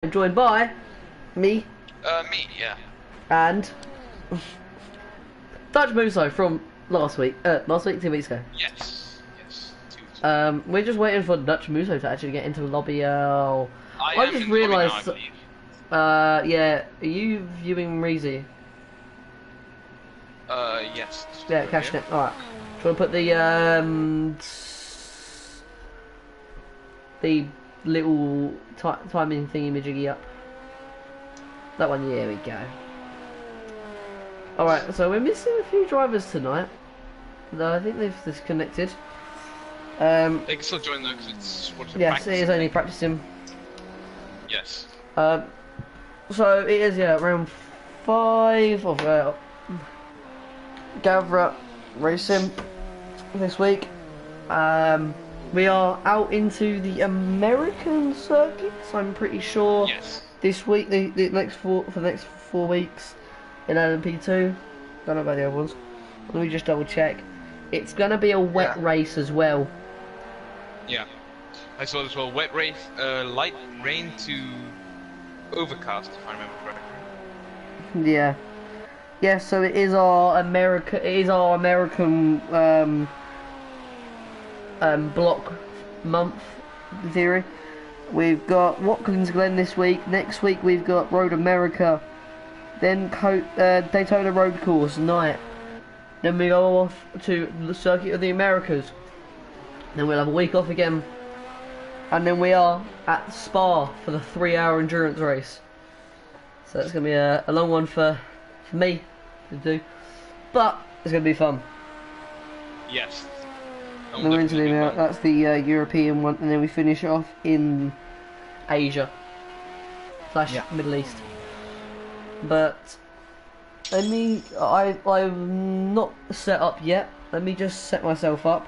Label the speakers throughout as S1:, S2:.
S1: I'm joined by me
S2: Me, yeah.
S1: and Dutch Muso from last week. 2 weeks ago.
S2: Yes. Yes.
S1: We're just waiting for Dutch Muso to actually get into the lobby.
S2: I
S1: I
S2: am
S1: just
S2: in the lobby now, I
S1: realised.
S2: believe.
S1: Yeah. Are you viewing Reezy?
S2: Yes.
S1: Yeah, cashing it. All right. Do you want to put the little timing thingy majiggy up? That one. Yeah, we go. Alright, so we're missing a few drivers tonight. Though I think they've disconnected.
S2: They can still join though, because it's what's the
S1: Yes,
S2: practice,
S1: it is
S2: I
S1: only
S2: think.
S1: practicing.
S2: Yes.
S1: So it is, yeah, round 5 of Gavra Racing this week. We are out into the American circuits, I'm pretty sure.
S2: Yes.
S1: This week, the next for the next 4 weeks in LMP2. Don't know about the other ones. Let me just double check. It's gonna be a wet race as well.
S2: Yeah. I saw as well. Wet race, light rain to overcast, if I remember correctly.
S1: Yeah. Yeah, so it is our American block month in theory. We've got Watkins Glen this week. Next week we've got Road America. Then Daytona Road Course night. Then we go off to the Circuit of the Americas. Then we'll have a week off again. And then we are at Spa for the 3-hour endurance race. So it's going to be a long one for me to do. But it's going to be fun.
S2: Yes.
S1: Then we're into that's the European one. And then we finish off in Asia. / Middle East. But I'm not set up yet. Let me just set myself up.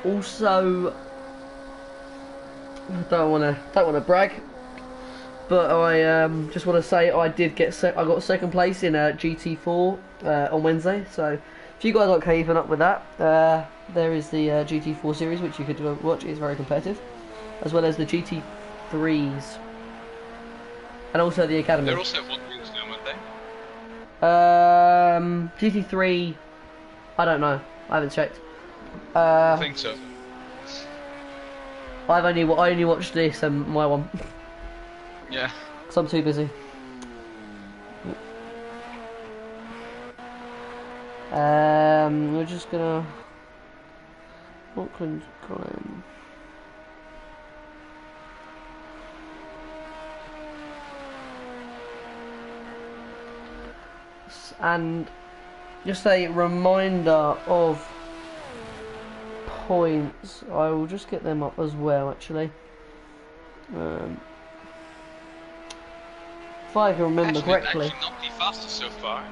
S1: Also, I don't wanna brag, but I just want to say I got second place in GT4 on Wednesday. So if you guys aren't keeping up with that, there is the GT4 series which you could go watch. It's very competitive, as well as the GT3s. And also the Academy.
S2: They're also at Watkins now, aren't they?
S1: GT3, I don't know. I haven't checked.
S2: I think so.
S1: I only watched this and my one.
S2: Yeah.
S1: Cause I'm too busy. We're just gonna Auckland Glen. And just a reminder of points. I will just get them up as well, actually. If I can remember correctly.
S2: Actually not the fastest so far.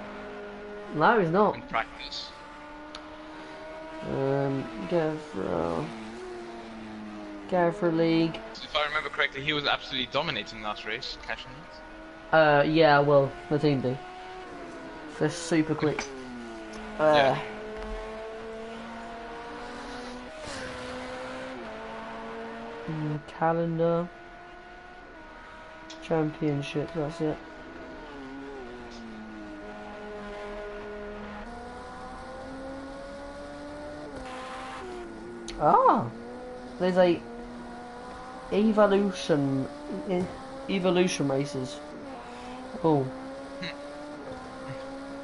S1: No, he's not.
S2: In practice.
S1: Gavra League.
S2: If I remember correctly, he was absolutely dominating last race, catching it.
S1: Yeah, well, the team do. They're super quick.
S2: Yeah.
S1: Calendar. Championship, that's it. Ah! There's a evolution races. Oh.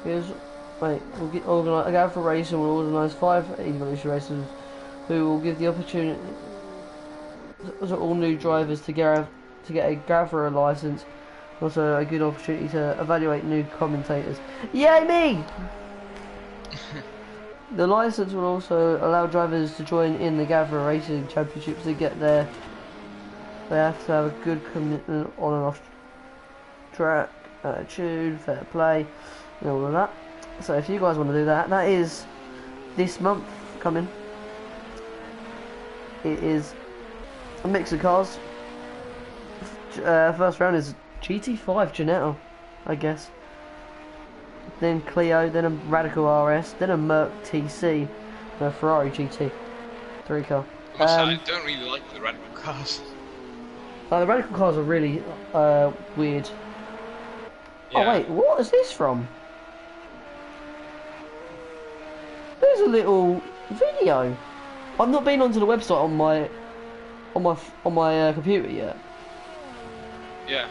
S1: Here's, we'll organise a Gavra Racing will organise 5 evolution races who will give the opportunity to all new drivers to get a Gavra license. Also a good opportunity to evaluate new commentators. Yay me! The license will also allow drivers to join in the Gavra Racing Championships to get there. They have to have a good commitment on and off track, attitude, fair play, and all of that. So if you guys want to do that, that is this month coming. It is a mix of cars. First round is GT5 Janetto, I guess. Then Clio, then a Radical RS, then a Merc TC, and a Ferrari GT 3 car.
S2: I don't really like the radical cars.
S1: The radical cars are really weird.
S2: Yeah.
S1: Oh wait, what is this from? There's a little video. I've not been onto the website on my computer yet.
S2: Yeah.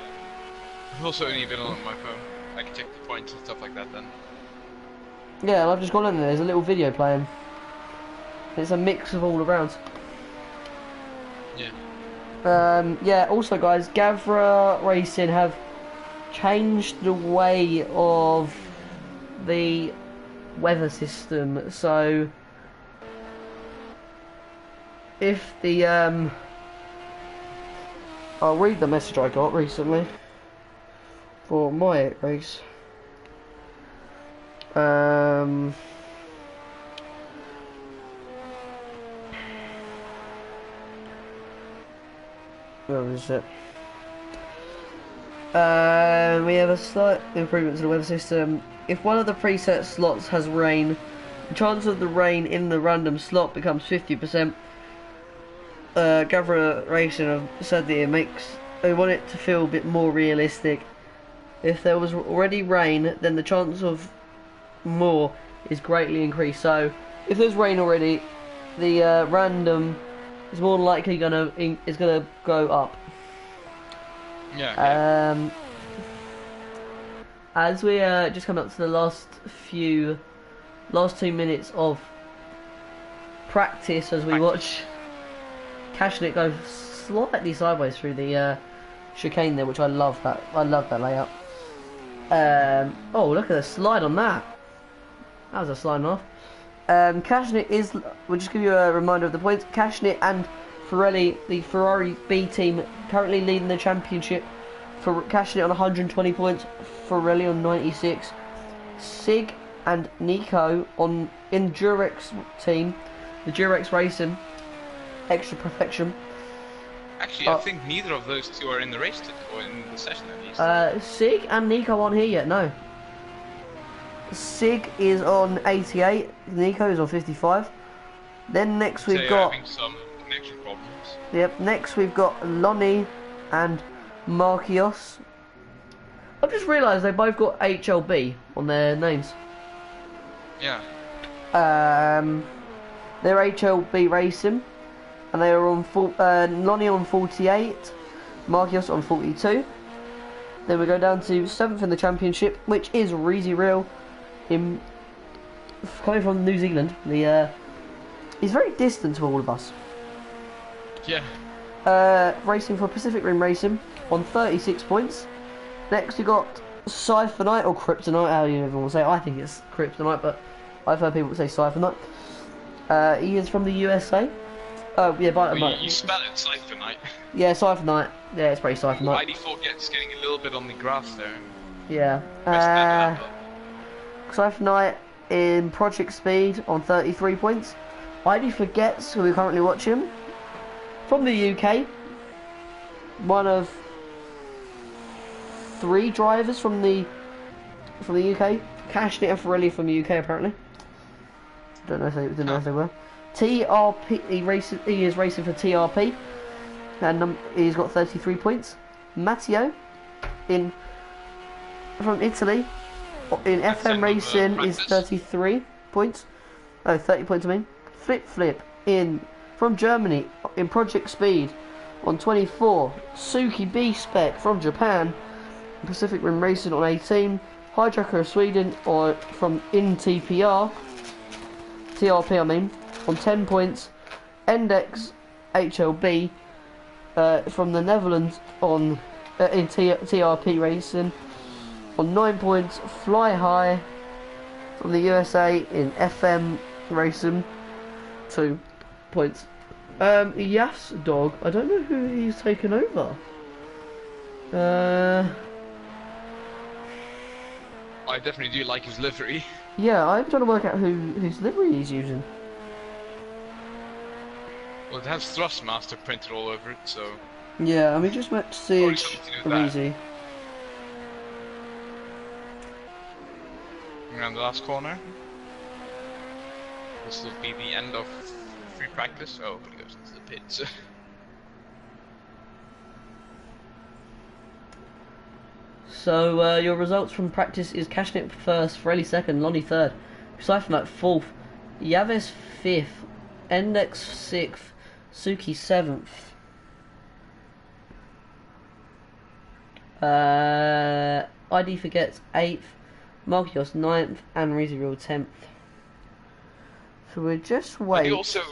S2: I've also only been on my phone. I can check the points and stuff like that then.
S1: Yeah, and I've just gone in there. There's a little video playing. It's a mix of all around.
S2: Yeah.
S1: Yeah. Also, guys, Gavra Racing have changed the way of the weather system. So, if the I'll read the message I got recently for my race. Where is it? We have a slight improvement to the weather system. If one of the preset slots has rain, the chance of the rain in the random slot becomes 50%. Gavra Racing have said that they want it to feel a bit more realistic. If there was already rain, then the chance of more is greatly increased. So, if there's rain already, the random is more than likely gonna go up.
S2: Yeah.
S1: As we just come up to the last 2 minutes of practice, as we watch Cashnet go slightly sideways through the chicane there, which I love that. I love that layout. Oh, look at the slide on that. That was a sliding off. Cashnet is. We'll just give you a reminder of the points. Cashnet and Pirelli, the Ferrari B team, currently leading the championship. For Cashnet on 120 points, Pirelli on 96. Sig and Nico in Durex team, the Durex Racing, extra perfection.
S2: Actually, I think neither of those two are in the race today, or in the session at least.
S1: Sig and Nico aren't here yet, no. Sig is on 88, Nico is on 55. Then next we've got...
S2: having some connection problems.
S1: Yep, next we've got Lonnie and Marquios. I've just realised they both got HLB on their names.
S2: Yeah.
S1: They're HLB Racing, and they are on Lonnie on 48, Marquios on 42. Then we go down to 7th in the championship, which is Reezy Real, coming from New Zealand. He's very distant to all of us.
S2: Yeah.
S1: Racing for Pacific Rim Racing on 36 points. Next we got Siphonite or Kryptonite, how you everyone will say. I think it's Kryptonite, but I've heard people say Siphonite. He is from the USA. Oh yeah,
S2: You spell it Siphonite.
S1: Yeah, Siphonite. Yeah, it's pretty Siphonite.
S2: ID forgets getting a little bit on the grass there.
S1: Yeah. Siphonite in Project Speed on 33 points. ID forgets who we're currently watching. From the UK. One of 3 drivers from the UK. Cashnet and Ferrari from the UK apparently. Didn't know if they were. TRP. He is racing for TRP, and he's got 33 points. Matteo, from Italy, in FM Racing is 33 points. Oh, 30 points I mean. Flip from Germany in Project Speed on 24. Suki B Spec from Japan, Pacific Rim Racing on 18. Hijacker of Sweden or in TRP I mean, on 10 points. Endex HLB from the Netherlands in TRP Racing on 9 points. Fly High from the USA in FM Racing 2 points. Yas Dog, I don't know who he's taken over.
S2: I definitely do like his livery.
S1: Yeah, I'm trying to work out whose livery he's using.
S2: Well, it has Thrustmaster printed all over it, so...
S1: Yeah, I mean, just met Siege easy.
S2: Around the last corner. This will be the end of free practice. Oh, he goes into the pits.
S1: So your results from practice is Kashnik first, Frelly second, Lonnie third, Siphonite fourth, Yavis fifth, Endex sixth, Suki seventh. ID Forgets 8th, Markios 9th, and Reezy Real 10th. So we're just waiting.
S2: I do also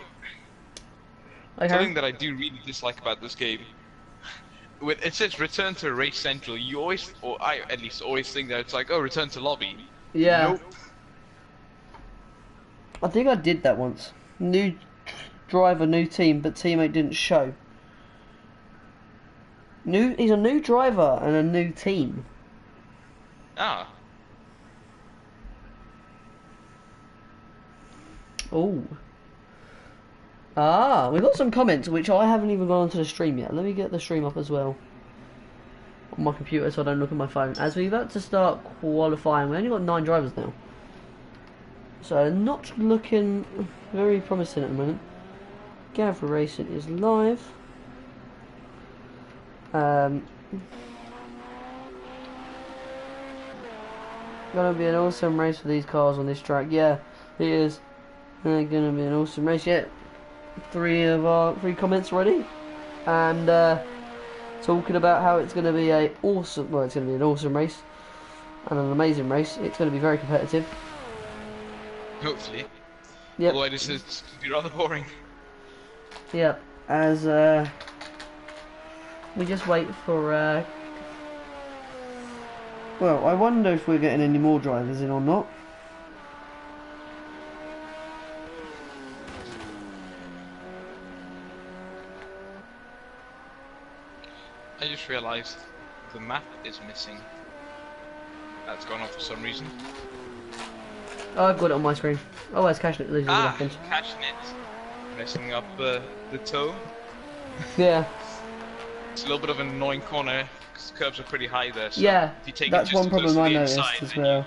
S2: something that I do really dislike about this game. When it says return to Race Central, you always, or I at least always think that it's like, oh, return to lobby.
S1: Yeah.
S2: Nope.
S1: I think I did that once. New driver, new team, but teammate didn't show. He's a new driver and a new team.
S2: Ah.
S1: Oh. Ah, we've got some comments which I haven't even gone onto the stream yet. Let me get the stream up as well on my computer so I don't look at my phone. As we're about to start qualifying, we only got 9 drivers now. So not looking very promising at the moment. Gavra Racing is live. Gonna be an awesome race for these cars on this track. Yeah, it is. Gonna be an awesome race. Yeah, 3 comments already, and talking about how it's gonna be it's gonna be an awesome race and an amazing race. It's gonna be very competitive.
S2: Hopefully.
S1: Yep.
S2: Otherwise, this is be rather boring.
S1: Yep. As we just wait for. Well, I wonder if we're getting any more drivers in or not.
S2: I just realized the map is missing. That's gone off for some reason.
S1: Oh, I've got it on my screen. Oh, it's Cashnet losing the Watkins.
S2: Catching it. Messing up the toe.
S1: Yeah.
S2: It's a little bit of an annoying corner, because the curves are pretty high there, so
S1: Yeah,
S2: if you take
S1: that's
S2: it just
S1: one problem
S2: close to
S1: I
S2: the
S1: noticed
S2: inside,
S1: as
S2: then
S1: well.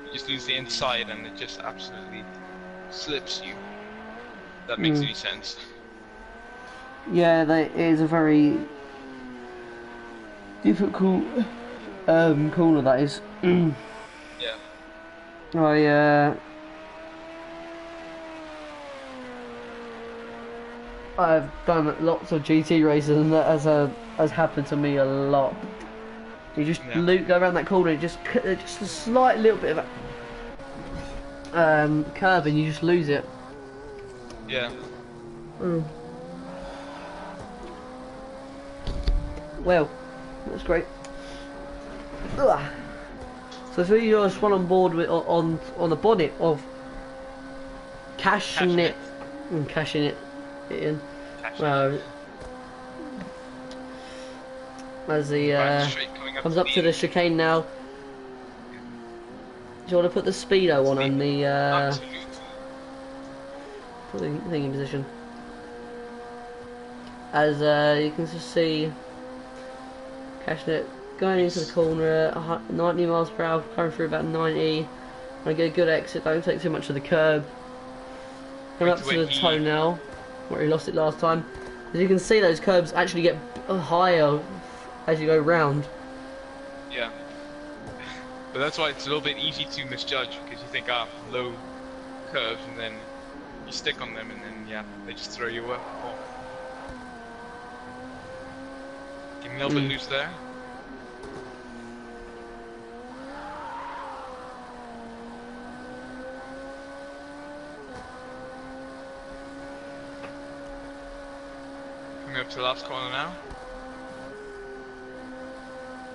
S2: you just lose the inside and it just absolutely slips you. That makes any sense.
S1: Yeah, that is a very difficult corner, that is.
S2: Yeah.
S1: I've done lots of GT races and that has happened to me a lot. You just go around that corner, just a slight little bit of curve and you just lose it.
S2: Yeah.
S1: Well, that's great. Ugh. So if you just want on board with on the bonnet of cashing it in. As he comes up to the chicane now. Do you want to put the speedo on and the put the thing in position? As you can just see, Cashnet going into the corner at 90 miles per hour, going through about 90. I get a good exit, don't take too much of the curb. Come up to the toe now, where he lost it last time. As you can see, those curbs actually get higher as you go round.
S2: Yeah. But that's why it's a little bit easy to misjudge, because you think, low curves, and then you stick on them, and then, yeah, they just throw you up. Oh. Getting a little bit loose there. Coming up to the last corner now.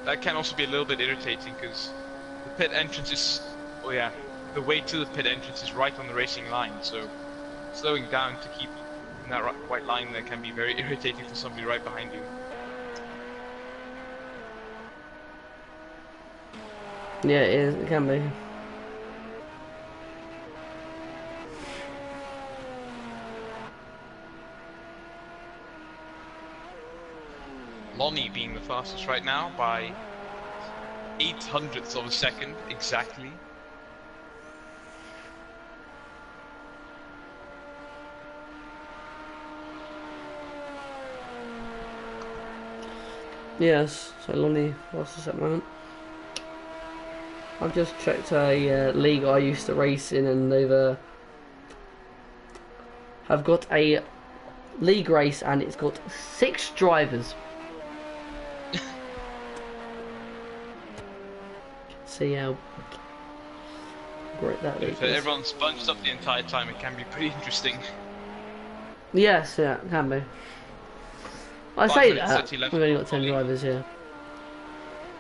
S2: That can also be a little bit irritating because the pit entrance is, the way to the pit entrance is right on the racing line, so slowing down to keep in that white line there can be very irritating for somebody right behind you.
S1: Yeah, it is, it can be.
S2: Lonnie being the fastest right now by 0.08 of a second exactly.
S1: Yes, so Lonnie fastest at the moment. I've just checked a league I used to race in, and they've have got a league race, and it's got 6 drivers. See how great that league
S2: If
S1: is.
S2: everyone's bunched up the entire time, it can be pretty interesting.
S1: Yes, yeah, it can be. I
S2: 5
S1: say
S2: minutes,
S1: that,
S2: 30 left.
S1: we've only got 10 drivers here.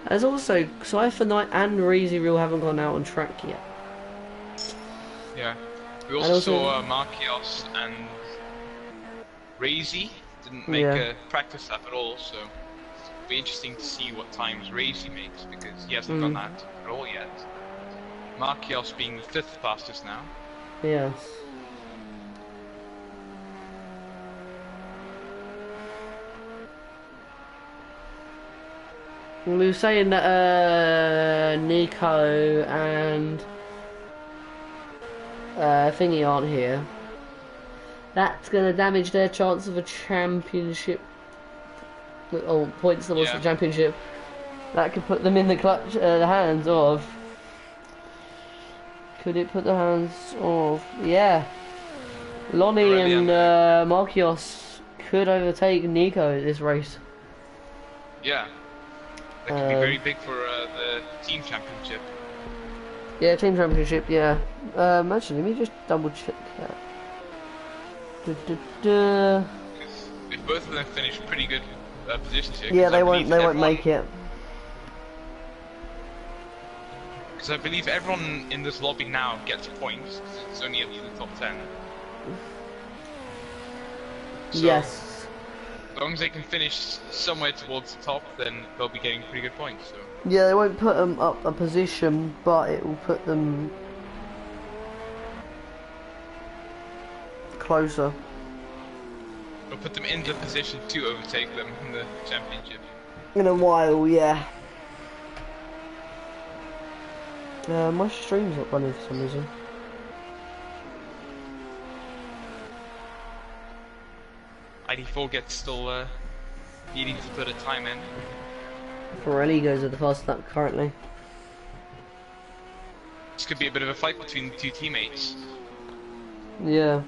S1: There's also, Cypher Knight and Reezy Real haven't gone out on track yet.
S2: Yeah. We
S1: And
S2: also
S1: also-
S2: saw Marquios and Razy didn't make a practice lap at all, so it'll be interesting to see what times Razy makes, because he hasn't done that at all yet. Marquios being the 5th fastest now.
S1: Yes. We were saying that Nico and Thingy aren't here. That's gonna damage their chance of a championship. Oh, points towards the championship. That could put them in the clutch, the hands of. Could it put the hands of? Yeah. Lonnie and Marquios could overtake Nico this race.
S2: Yeah. That could be very big for the team championship.
S1: Yeah, team championship, yeah. Actually, let me just double check that.
S2: If both of them finish pretty good positions here.
S1: Yeah, they won't make it.
S2: Because I believe everyone in this lobby now gets points, because it's only up to the top 10. So,
S1: Yes.
S2: as long as they can finish somewhere towards the top, then they'll be getting pretty good points. So.
S1: Yeah, they won't put them up a position, but it will put them closer.
S2: It'll put them in the position to overtake them in the championship.
S1: In a while, yeah. My stream's not running for some reason.
S2: ID4 gets still needing to put a time in.
S1: Pirelli goes at the fastest lap currently.
S2: This could be a bit of a fight between the two teammates.
S1: Yeah.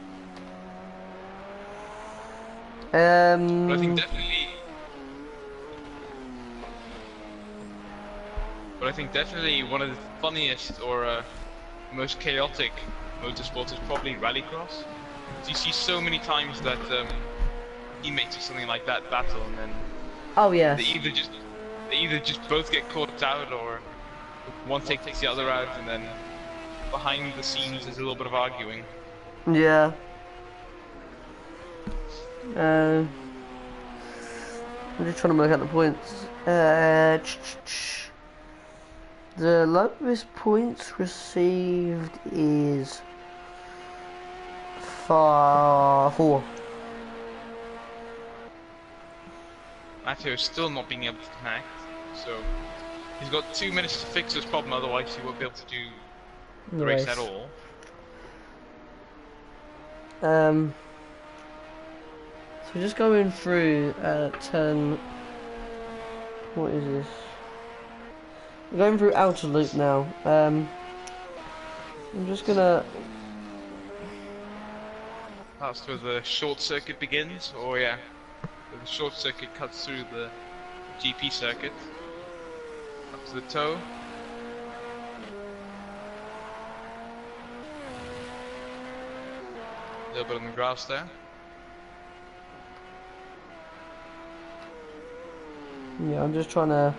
S2: But I think definitely one of the funniest or most chaotic motorsports is probably rallycross. You see so many times that teammates or something like that battle, and then they either just both get caught out, or one takes the other out, and then behind the scenes there's a little bit of arguing.
S1: Yeah. I'm just trying to work out the points. The lowest points received is 4.
S2: Matteo is still not being able to connect, so he's got 2 minutes to fix this problem, otherwise he won't be able to do the race at all.
S1: So just going through turn. What is this? We're going through outer loop now. I'm just gonna.
S2: That's where the short circuit begins, or yeah, where the short circuit cuts through the GP circuit up to the toe. A little bit on the grass there.
S1: Yeah, I'm just trying to.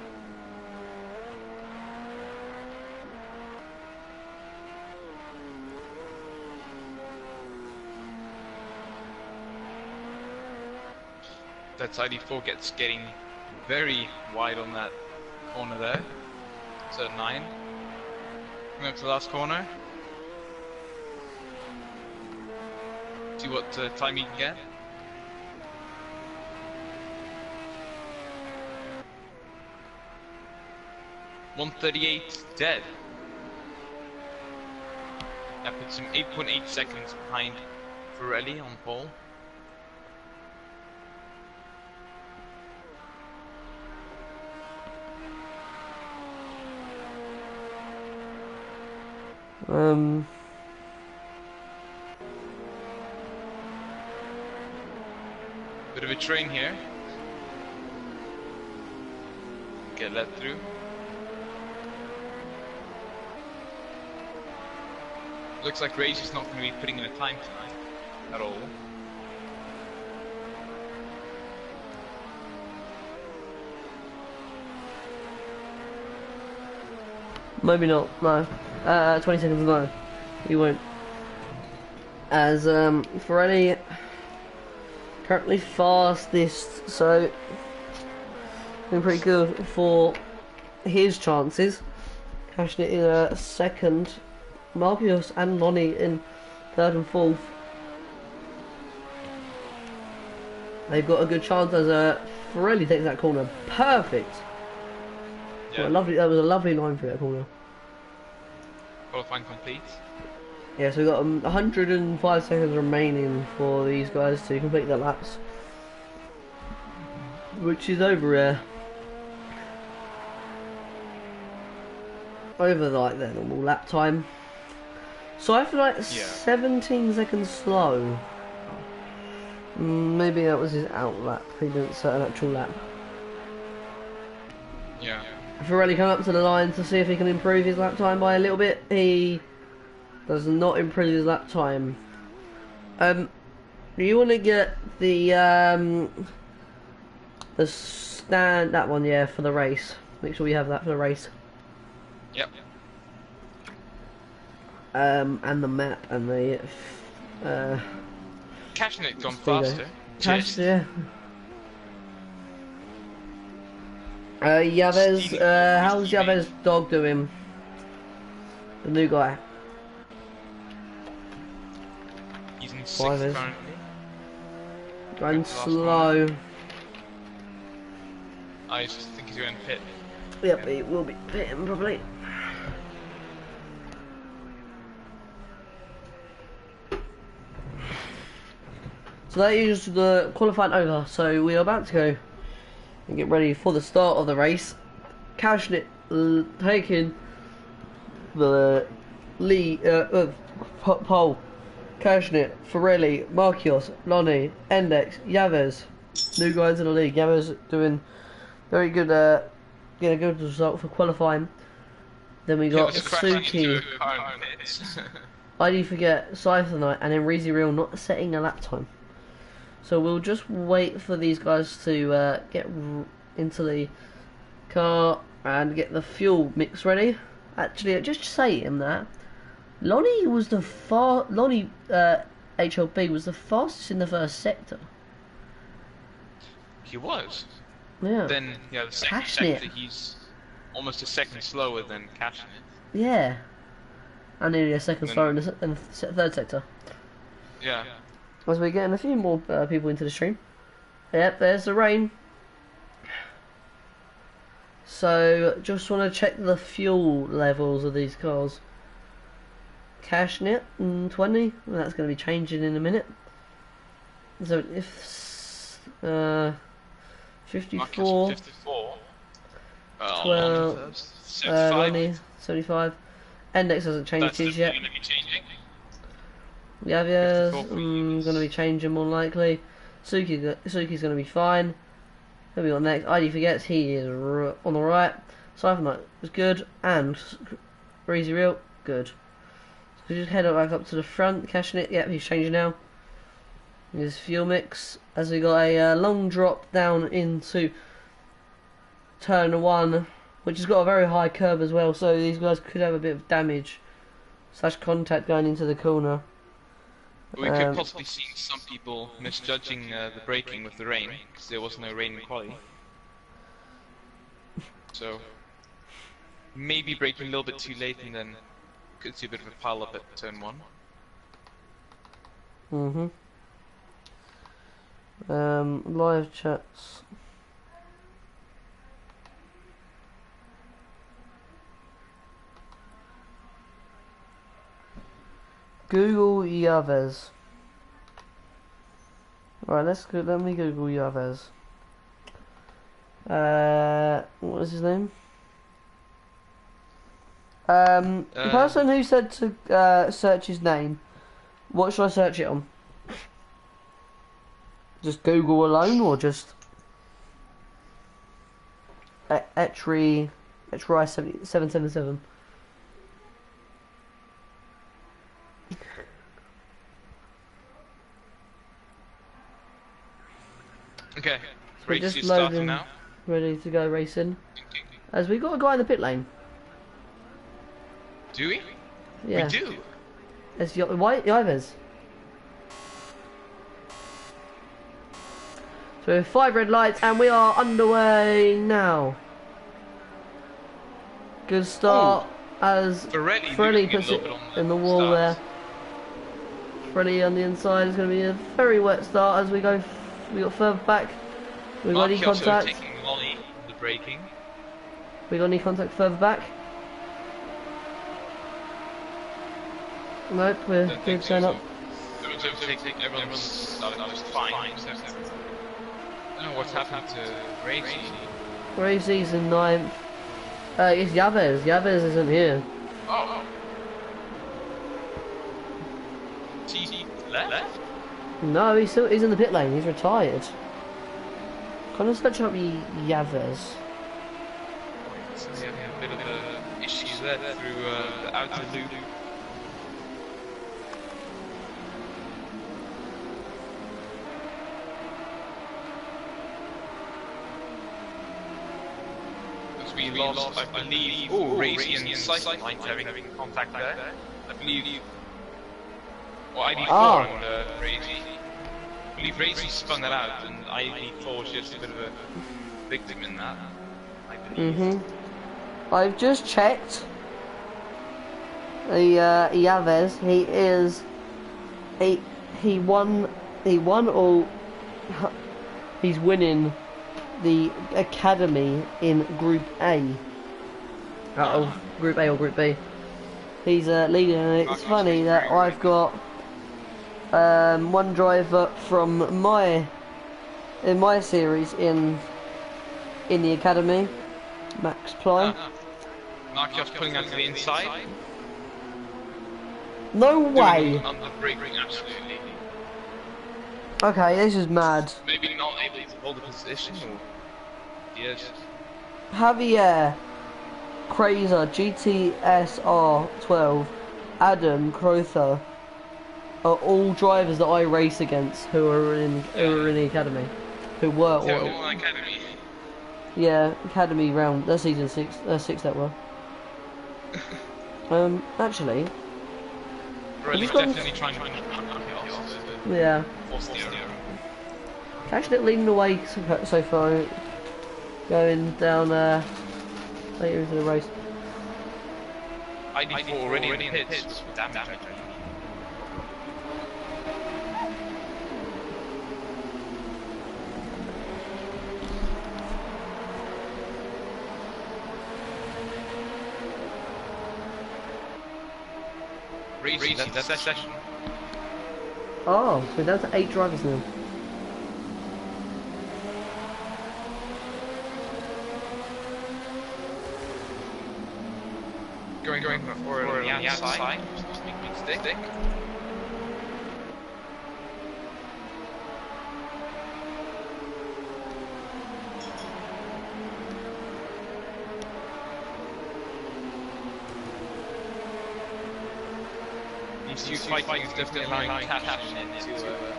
S2: That ID4 getting very wide on that corner there. Turn 9. Coming up to the last corner. See what time he can get. .138 dead. That puts him 8.8 seconds behind Pirelli on pole.
S1: Um,
S2: Bit of a train here. Get let through. Looks like Rage is not going to be putting in a time tonight at all.
S1: maybe not. No. 20 seconds. No, he won't. As Ferrari currently fastest, so been pretty good for his chances. Cashing it in a second. Marcus and Lonnie in third and fourth. They've got a good chance as Ferrari takes that corner. Perfect.
S2: Yeah.
S1: That was a lovely line through that corner.
S2: Qualifying complete.
S1: Yeah, so we've got 105 seconds remaining for these guys to complete their laps, which is over like their normal lap time. So I feel like 17 seconds slow. Maybe that was his out lap. He didn't set an actual lap.
S2: Yeah.
S1: Ferrari come up to the line to see if he can improve his lap time by a little bit. He does not improve his lap time. You want to get the stand, that one, yeah, for the race. Make sure you have that for the race.
S2: Yep.
S1: And the map and the
S2: Cashing it gone faster.
S1: Cash, yeah. Yavez, how's Yavez dog doing? The new guy.
S2: He's in 6th currently.
S1: Going slow.
S2: I just think he's going to pit.
S1: Yep, he will be pitting probably. So that is the qualifying over. So we are about to go and get ready for the start of the race. Cashing it, taking the lead, pole. Cashing it, Ferrelli, Marquios, Lonnie, Endex, Yavez. New guys in the league. Yavez doing very good, getting a good result for qualifying. Then we got Suki. I do forget Scyther and then Reezy Real not setting a lap time. So we'll just wait for these guys to get into the car and get the fuel mix ready. Actually, just saying that Lonnie was the HLB was the fastest in the first sector.
S2: He was.
S1: Yeah.
S2: Then the second sector, he's almost a second slower than Cashing it.
S1: Yeah. And nearly a second slower in the third sector.
S2: Yeah.
S1: As we're getting a few more people into the stream. Yep, there's the rain. So, just want to check the fuel levels of these cars. Cashing it, 20. Well, that's going to be changing in a minute. So, if 54,
S2: 54.
S1: 12,
S2: 75.
S1: 75. Index hasn't changed his yet.
S2: Going to be changing.
S1: Yavier's going to be changing more likely. Suki's going to be fine. Who we got next? ID forgets he is on the right. Cypher is good, and Breezy Real good. So we just head back up to the front, cashing it. Yep, he's changing now. His fuel mix as we got a long drop down into turn 1, which has got a very high curve as well. So these guys could have a bit of damage / contact going into the corner.
S2: We could possibly see some people misjudging the braking with the rain, because there was no rain in quali. So, maybe braking a little bit too late, and then could see a bit of a pile up at turn 1.
S1: Live chats. Google Yavez. Alright, let me Google Yavez. What was his name? The person who said to search his name, what should I search it on? Just Google alone, or just Etri 777?
S2: Okay,
S1: We're
S2: race
S1: just
S2: is starting
S1: loading,
S2: now.
S1: ready to go racing. As we got a guy in the pit lane.
S2: Do we?
S1: Yeah.
S2: We do.
S1: It's White Yivers. So we have 5 red lights and we are underway now. Good start as Freddie puts it in the wall there. Freddie on the inside is going to be a very wet start as we go. We got further back. We got any contact?
S2: Taking Molly in the braking.
S1: We got any contact further back? Nope, we're good going up.
S2: Everyone's starting just fine. I don't know what's happened to Racy.
S1: Racy's in 9th. It's Yavez. Yavez isn't here.
S2: Oh. T left?
S1: No, he's in the pit lane. He's retired. Kind of search up Yavez.
S2: So yeah, a bit of issues there through the outer loop. As we lost, I believe, Racy and Sight having contact there. I believe, or ID4 and Racy. I believe Racy spun that out, and ID4 was just a bit of a victim in that. I believe.
S1: I've just checked. The Yavez, he won all. He's winning the academy in Group A. Out of Group A or Group B. He's leading, and it's funny that I've got one driver from in my series in the academy, Max Ply.
S2: Marcos pulling out to the inside.
S1: No way!
S2: On the braking, absolutely.
S1: Okay, this is mad.
S2: Maybe not able to hold the position, or yes.
S1: Javier, Crazer, GTSR 12, Adam, Crowther are all drivers that I race against who are in the academy, who were
S2: academy.
S1: Yeah, academy round. That's season 6. 6 that were. Actually.
S2: Really, definitely trying to win.
S1: Yeah. Actually leading the way so far, going down later into the race.
S2: ID4 already in the pits. Damage. Racing, that's that session.
S1: Oh, so down to 8 drivers now.
S2: Going forward on the outside. Big stick. These two fighting is definitely allowing Captain to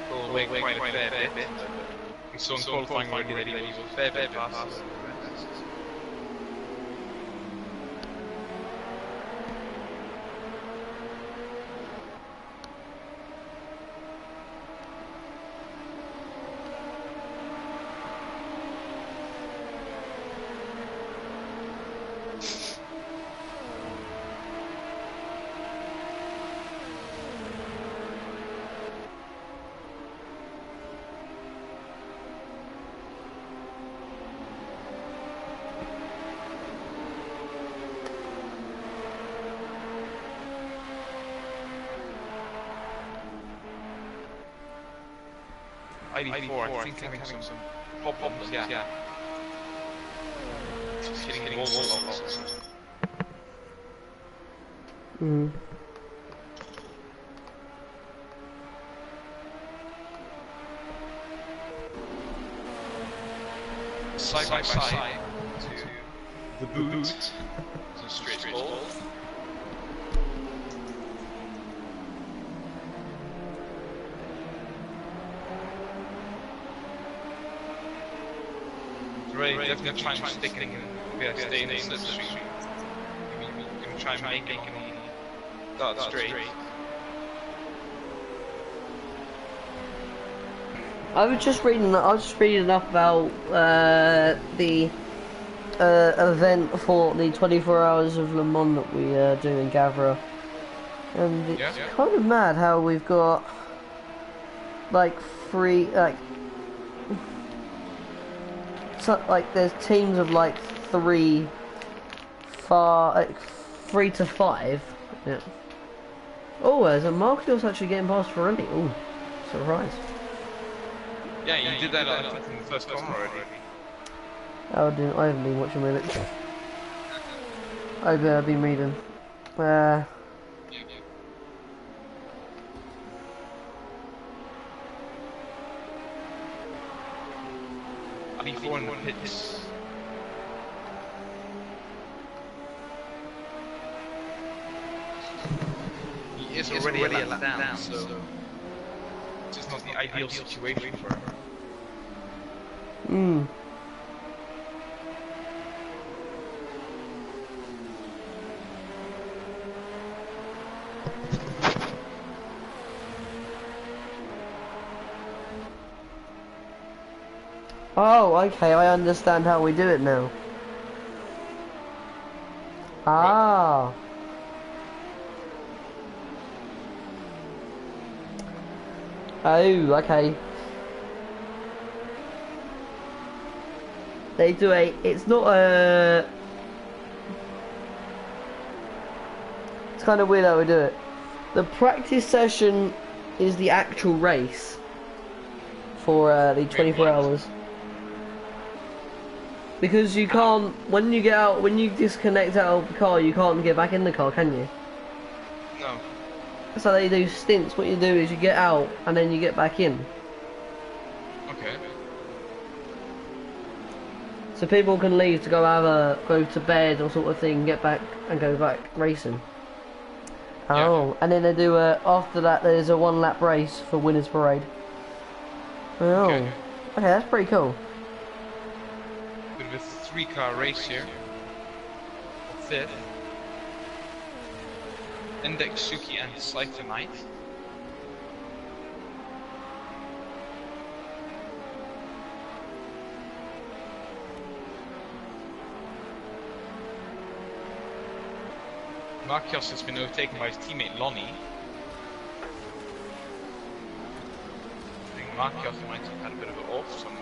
S2: pull away quite a fair bit. We saw in qualifying already that he was a fair bit faster. ID4, I think having some problems, yeah. Just hitting walls.
S1: Mm.
S2: Side by side to the boot. So straight ball. Right, definitely try and stick in, stay in the slipstream. You can try and make it start straight.
S1: I was just reading enough about the event for the 24 hours of Le Mans that we do in Gavra, and it's kind of mad how we've got like there's teams of like 3 to 5. Yeah. Oh, there's a Marcos actually getting past Ferrari. Oh, surprise.
S2: Yeah, you did that in the first corner already.
S1: I haven't been watching really. I've been reading.
S2: Before in the pits. He is already a lap down, so it's just not the ideal situation for him.
S1: Hmm. Oh, okay, I understand how we do it now. Ah. Oh, okay. They do it's not a... It's kind of weird how we do it. The practice session is the actual race for the 24 hours. Because you can't, when you disconnect out of the car, you can't get back in the car, can you?
S2: No.
S1: So they do stints. What you do is you get out and then you get back in.
S2: Okay.
S1: So people can leave to go to bed or sort of thing, get back and go back racing. Oh, yeah. And then they do after that there's a 1 lap race for winners parade. Oh, okay, that's pretty cool.
S2: Bit of a 3-car race here. 5th. Index Suki and Slifer 9th. Marcos has been overtaken by his teammate Lonnie. I think Marcos might have had a bit of an off somewhere.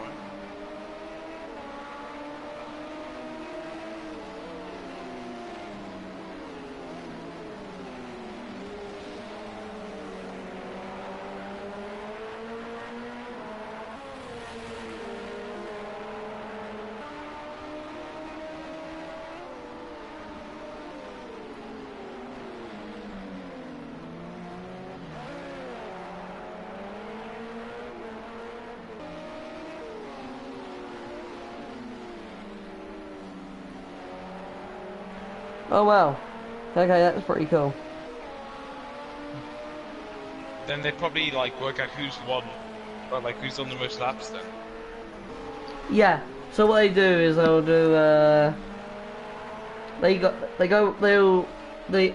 S1: Oh wow. Okay, that's pretty cool.
S2: Then they probably like work out who's won, or like who's done the most laps then.
S1: Yeah. So what they do is they'll do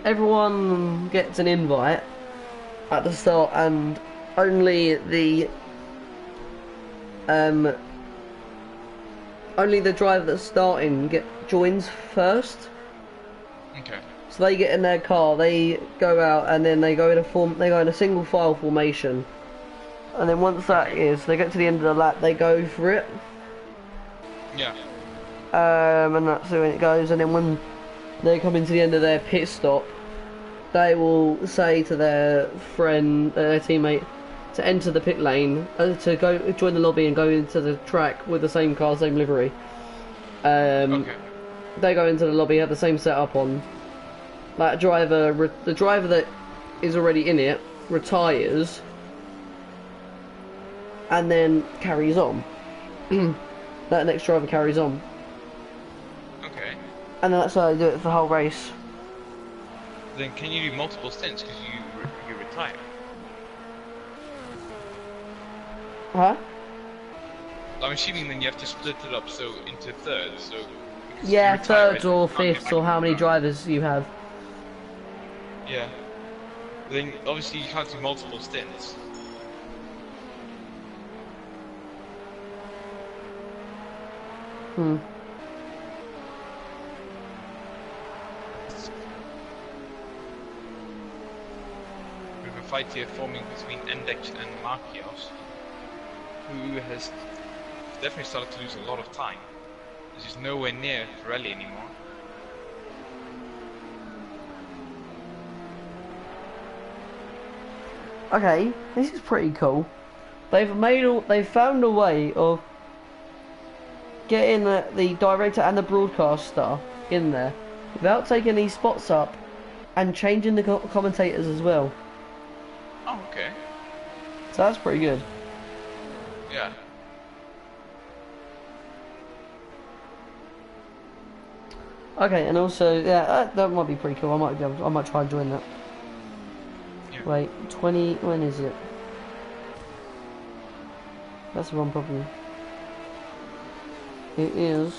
S1: everyone gets an invite at the start, and only the driver that's starting joins first.
S2: Okay.
S1: So they get in their car, they go out, and then they go in a single file formation. And then once they get to the end of the lap, they go for it.
S2: Yeah.
S1: And that's when it goes. And then when they come into the end of their pit stop, they will say to their teammate, to enter the pit lane, to go join the lobby and go into the track with the same car, same livery. Okay. They go into the lobby, have the same setup on, Like the driver that is already in it retires, and then carries on. That next driver carries on.
S2: Okay.
S1: And then that's how they do it for the whole race.
S2: Then can you do multiple stints because you retire?
S1: Huh?
S2: I'm assuming then you have to split it up so into thirds. So
S1: Yeah,
S2: you retire,
S1: thirds
S2: right?
S1: or
S2: You can't go
S1: fifths
S2: back
S1: or
S2: and
S1: how many
S2: run.
S1: drivers you have.
S2: Yeah. Then obviously you can't do multiple stints.
S1: Hmm.
S2: We have a fight here forming between Endex and Markios, who has definitely started to lose a lot of time. This is nowhere near Pirelli anymore.
S1: Okay, this is pretty cool. They've found a way of getting the director and the broadcaster in there without taking these spots up and changing the commentators as well.
S2: Oh, okay.
S1: So that's pretty good.
S2: Yeah.
S1: Okay, and also, yeah, that might be pretty cool. I might try and join that.
S2: Yeah.
S1: Wait, 20. When is it? That's the wrong problem. It is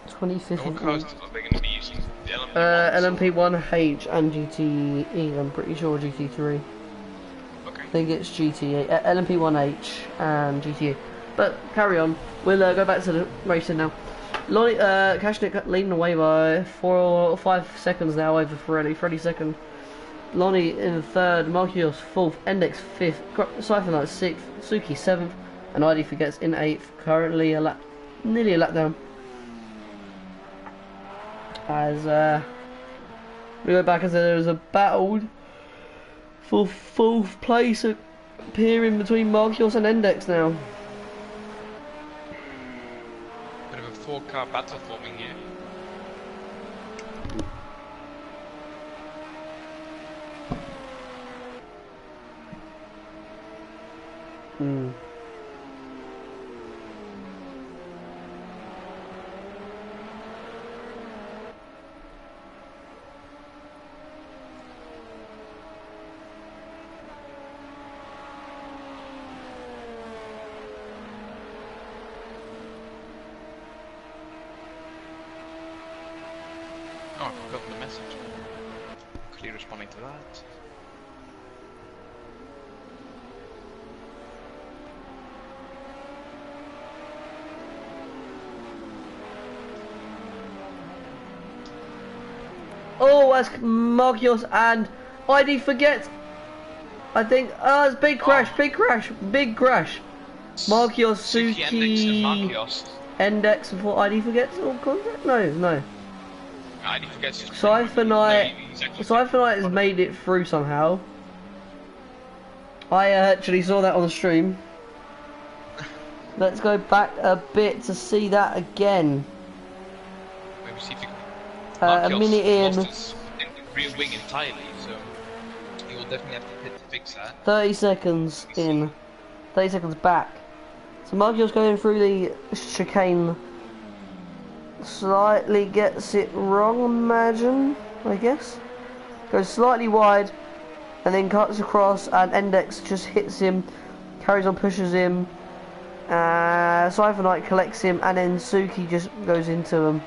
S1: 25th.
S2: And what cars are they going to be using? The LMP1s?
S1: LMP1H and GTE. I'm pretty sure GT3.
S2: Okay.
S1: I think it's GTA, LMP1H and GTA. But carry on. We'll go back to the racing now. Lonnie, Kashnik leading away by 4 or 5 seconds now over Pirelli. Freddie second. Lonnie in third. Marquios fourth. Endex fifth. Siphonite sixth. Suki seventh. And ID forgets in eighth. Currently nearly a lap down. As we go back as there was a battle for fourth place appearing between Marquios and Endex now.
S2: Bit of a 4-car battle forming here.
S1: Hmm.
S2: Oh, I've forgotten the message. Quickly responding to that.
S1: Oh, that's Marquios and ID forgets. I think, it's big crash, big crash, big crash. Marquios,
S2: Suki, Endex, and
S1: Suki,
S2: Marquios.
S1: Endex before ID forgets all contact? No.
S2: I need to get his
S1: Siphonite has made it through somehow. I actually saw that on the stream. Let's go back a bit to see that again.
S2: Maybe see if you
S1: A minute in.
S2: lost his rear wing entirely, so he will definitely have to hit to fix that.
S1: 30 seconds in. 30 seconds back. So Marquios going through the chicane. Slightly gets it wrong, imagine, I guess. Goes slightly wide and then cuts across, and Endex just hits him, carries on, pushes him. Siphonite collects him, and then Suki just goes into him.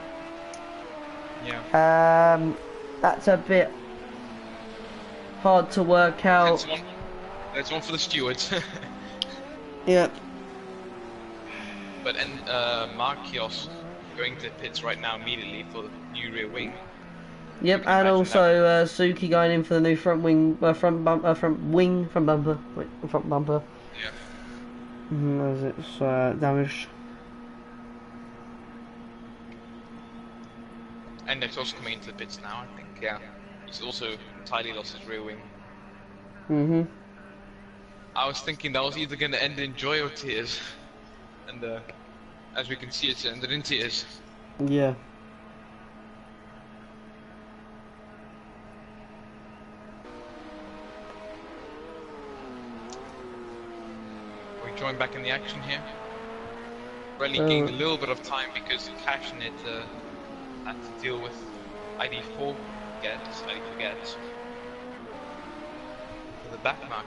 S2: Yeah.
S1: That's a bit hard to work out.
S2: That's one for the stewards.
S1: Yep.
S2: But Marquios going to pits right now immediately for the new rear wing.
S1: Yep, and also Suki going in for the new front wing, front bumper. Wait, front bumper.
S2: Yeah.
S1: As it's damaged.
S2: Endex also coming into the pits now, I think. Yeah. He's also entirely lost his rear wing.
S1: Mhm.
S2: I was thinking that was either going to end in joy or tears, and as we can see, it's ended in tears.
S1: Yeah.
S2: join back in the action here. Really gained a little bit of time because Cashnit had to deal with ID4 gets, the back marker.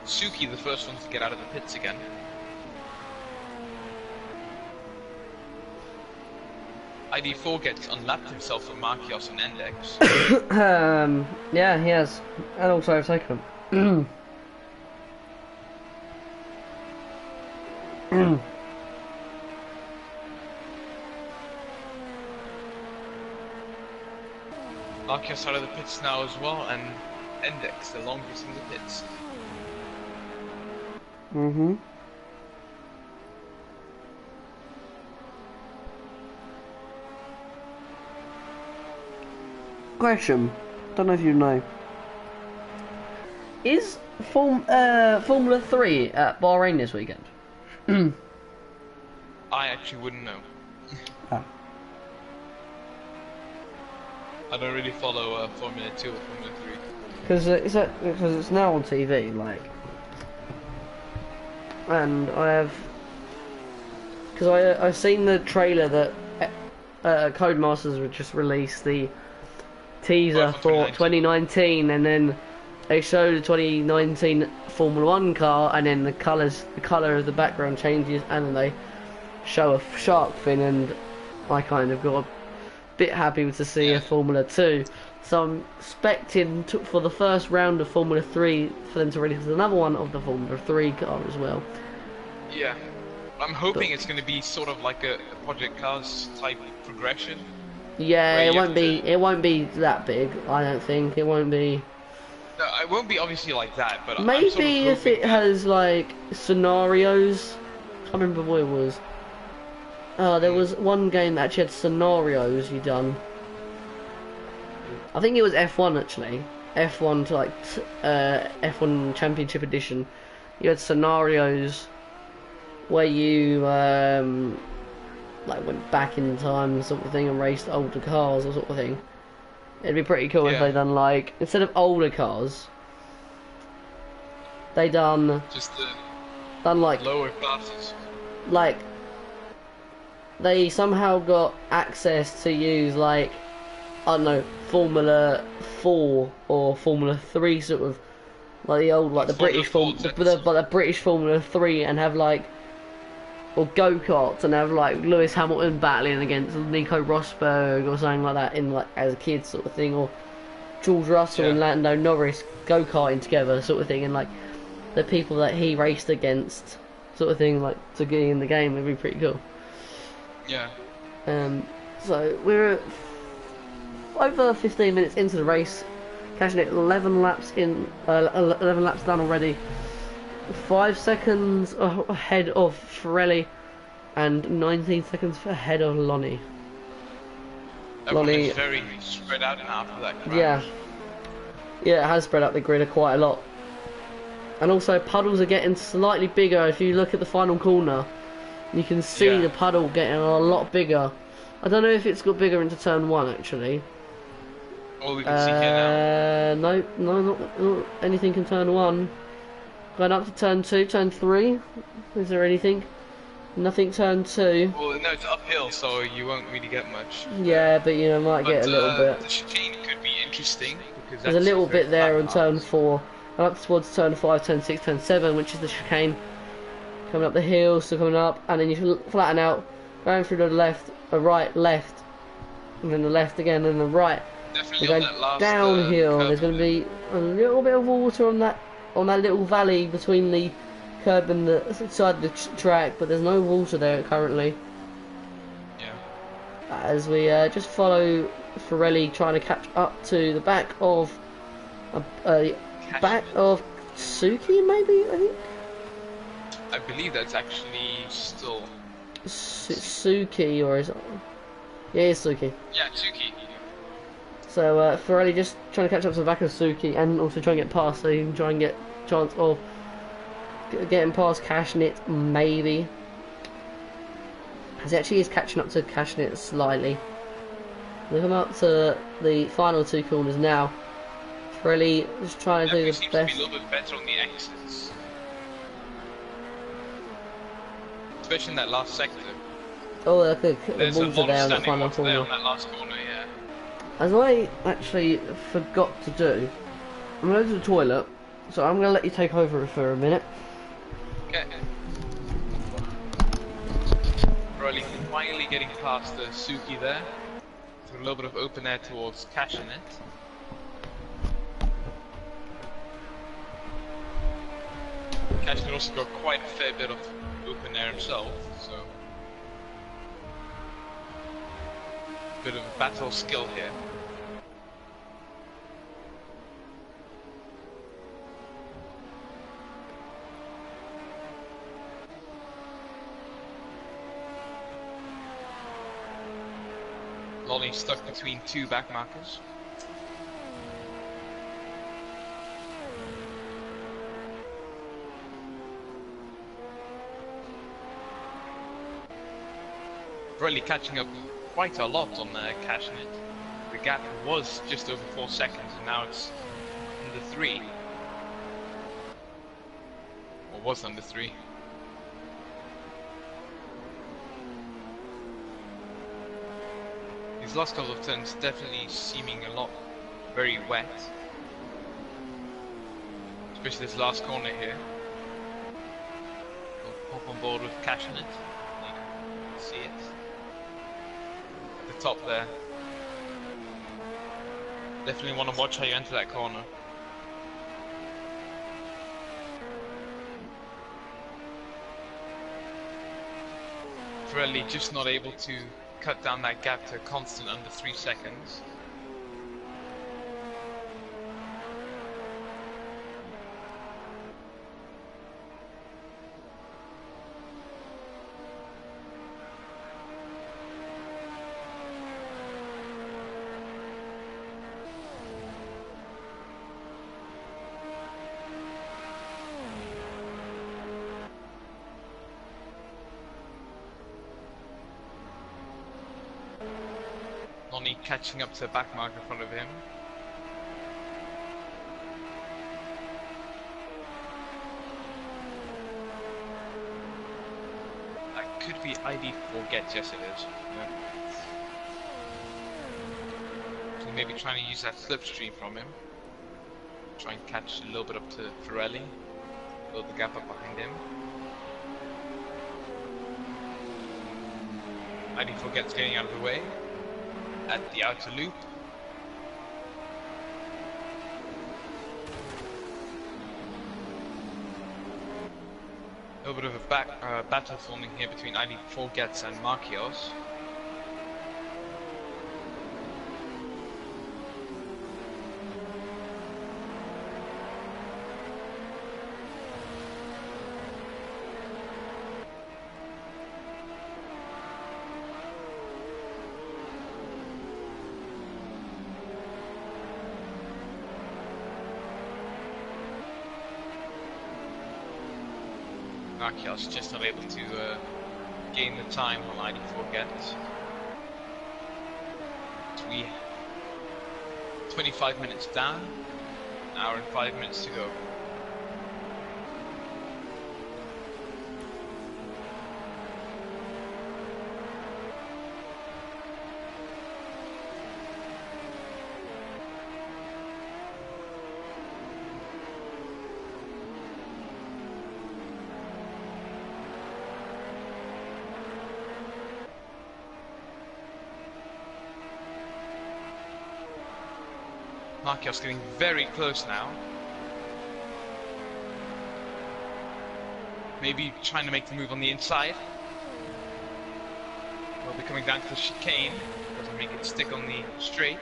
S2: Suki, the first one to get out of the pits again. ID4 gets unlapped himself for Marquios and Endex.
S1: Yeah, he has. And also I've taken him.
S2: Marquios out of the pits now as well, and Endex, the longest in the pits.
S1: Question. Don't know if you know. Is Formula 3 at Bahrain this weekend?
S2: I actually wouldn't know.
S1: Ah.
S2: I don't really follow Formula 2 or Formula 3.
S1: Because it's now on TV, like, and I've seen the trailer that Codemasters would just release the teaser for 2019, and then they show the 2019 Formula 1 car, and then the colour of the background changes, and then they show a shark fin, and I kind of got a bit happy to see a Formula 2. So I'm expecting for the first round of Formula 3 for them to release another one of the Formula 3 car as well.
S2: Yeah, I'm hoping it's going to be sort of like a Project Cars type progression.
S1: Yeah, it won't be that big. I don't think it won't be.
S2: No, it won't be obviously like that, but
S1: maybe
S2: I'm sort of
S1: if it has like scenarios. I can't remember what it was. There was one game that actually had scenarios you done. I think it was F1 actually. F1 to like F1 Championship Edition. You had scenarios where you like went back in time sort of thing and raced older cars or sort of thing. It'd be pretty cool if they done like, instead of older cars, they done like
S2: lower classes.
S1: Like they somehow got access to use like, I don't know, Formula 4 or Formula 3 sort of, like the old, like the British the British Formula 3, and have like, or go-karts, and have like Lewis Hamilton battling against Nico Rosberg or something like that in like as a kid sort of thing, or George Russell and Lando Norris go-karting together sort of thing, and like the people that he raced against sort of thing, like to get in the game. Would be pretty cool.
S2: Yeah.
S1: So we're over 15 minutes into the race, catching it 11 laps in, 11 laps done already. 5 seconds ahead of Pirelli, and 19 seconds ahead of Lonnie.
S2: Everyone is very spread out now after that crash.
S1: Yeah, it has spread out the grid quite a lot. And also puddles are getting slightly bigger. If you look at the final corner, you can see the puddle getting a lot bigger. I don't know if it's got bigger into turn 1 actually.
S2: All we can see here now.
S1: No, not anything in turn 1. Going up to turn 2, turn 3. Is there anything? Nothing turn 2.
S2: Well, no, it's uphill, so you won't really get much.
S1: Yeah, but you know, might get a little bit.
S2: The chicane could be interesting because
S1: there's a little bit there on turn 4. And up towards turn 5, turn 6, turn 7, which is the chicane. Coming up the hill, still coming up, and then you flatten out, going through the left, a right, left, and then the left again, and the right.
S2: Definitely
S1: We're going downhill. There's going to be a little bit of water on that little valley between the curb and the side of the track, but there's no water there currently.
S2: Yeah.
S1: As we just follow Pirelli trying to catch up to the back of Suki, maybe, I think.
S2: I believe that's actually still
S1: Suki, or is it? Yeah, it's Suki.
S2: Yeah, Suki.
S1: So Pirelli just trying to catch up to the back of Suki, and also trying to get past, so you can try and get chance of getting past Cashnit, maybe. As it actually is catching up to cashing it slightly. We come up to the final 2 corners now. Pirelli just trying to do the
S2: seems
S1: best.
S2: to be a little bit better on the exits. Especially in that last sector.
S1: Oh, look, the
S2: There's a
S1: water
S2: lot of
S1: there on that
S2: standing
S1: final
S2: water there
S1: corner.
S2: on that last corner, yeah.
S1: As I actually forgot to do, I'm going to go to the toilet, so I'm going to let you take over for a minute.
S2: Okay. Riley finally getting past the Suki there. Through a little bit of open air towards Cash in it. Cashman also got quite a fair bit of open air himself, so bit of a battle of skill here. Lolly stuck between 2 back markers. Really catching up quite a lot on cashing it. The gap was just over 4 seconds and now it's under 3. Or was under 3. These last couple of turns definitely seeming a lot very wet. Especially this last corner here. We'll pop on board with cashing it. You can see it. The top there. Definitely want to watch how you enter that corner. Pirelli just not able to cut down that gap to a constant under 3 seconds. Noni catching up to the back mark in front of him. That could be ID4 gets, yes it is. Yeah. So maybe trying to use that slipstream from him. Try and catch a little bit up to Pirelli. Build the gap up behind him. ID4 gets getting out of the way. At the outer loop. A little bit of a battle forming here between ID4 Gets and Marquios. Marquios just not able to gain the time on ID4 Gets. We 25 minutes down, an hour and 5 minutes to go. Marquios getting very close now. Maybe trying to make the move on the inside. We'll be coming down to the chicane. Doesn't make it stick on the straight.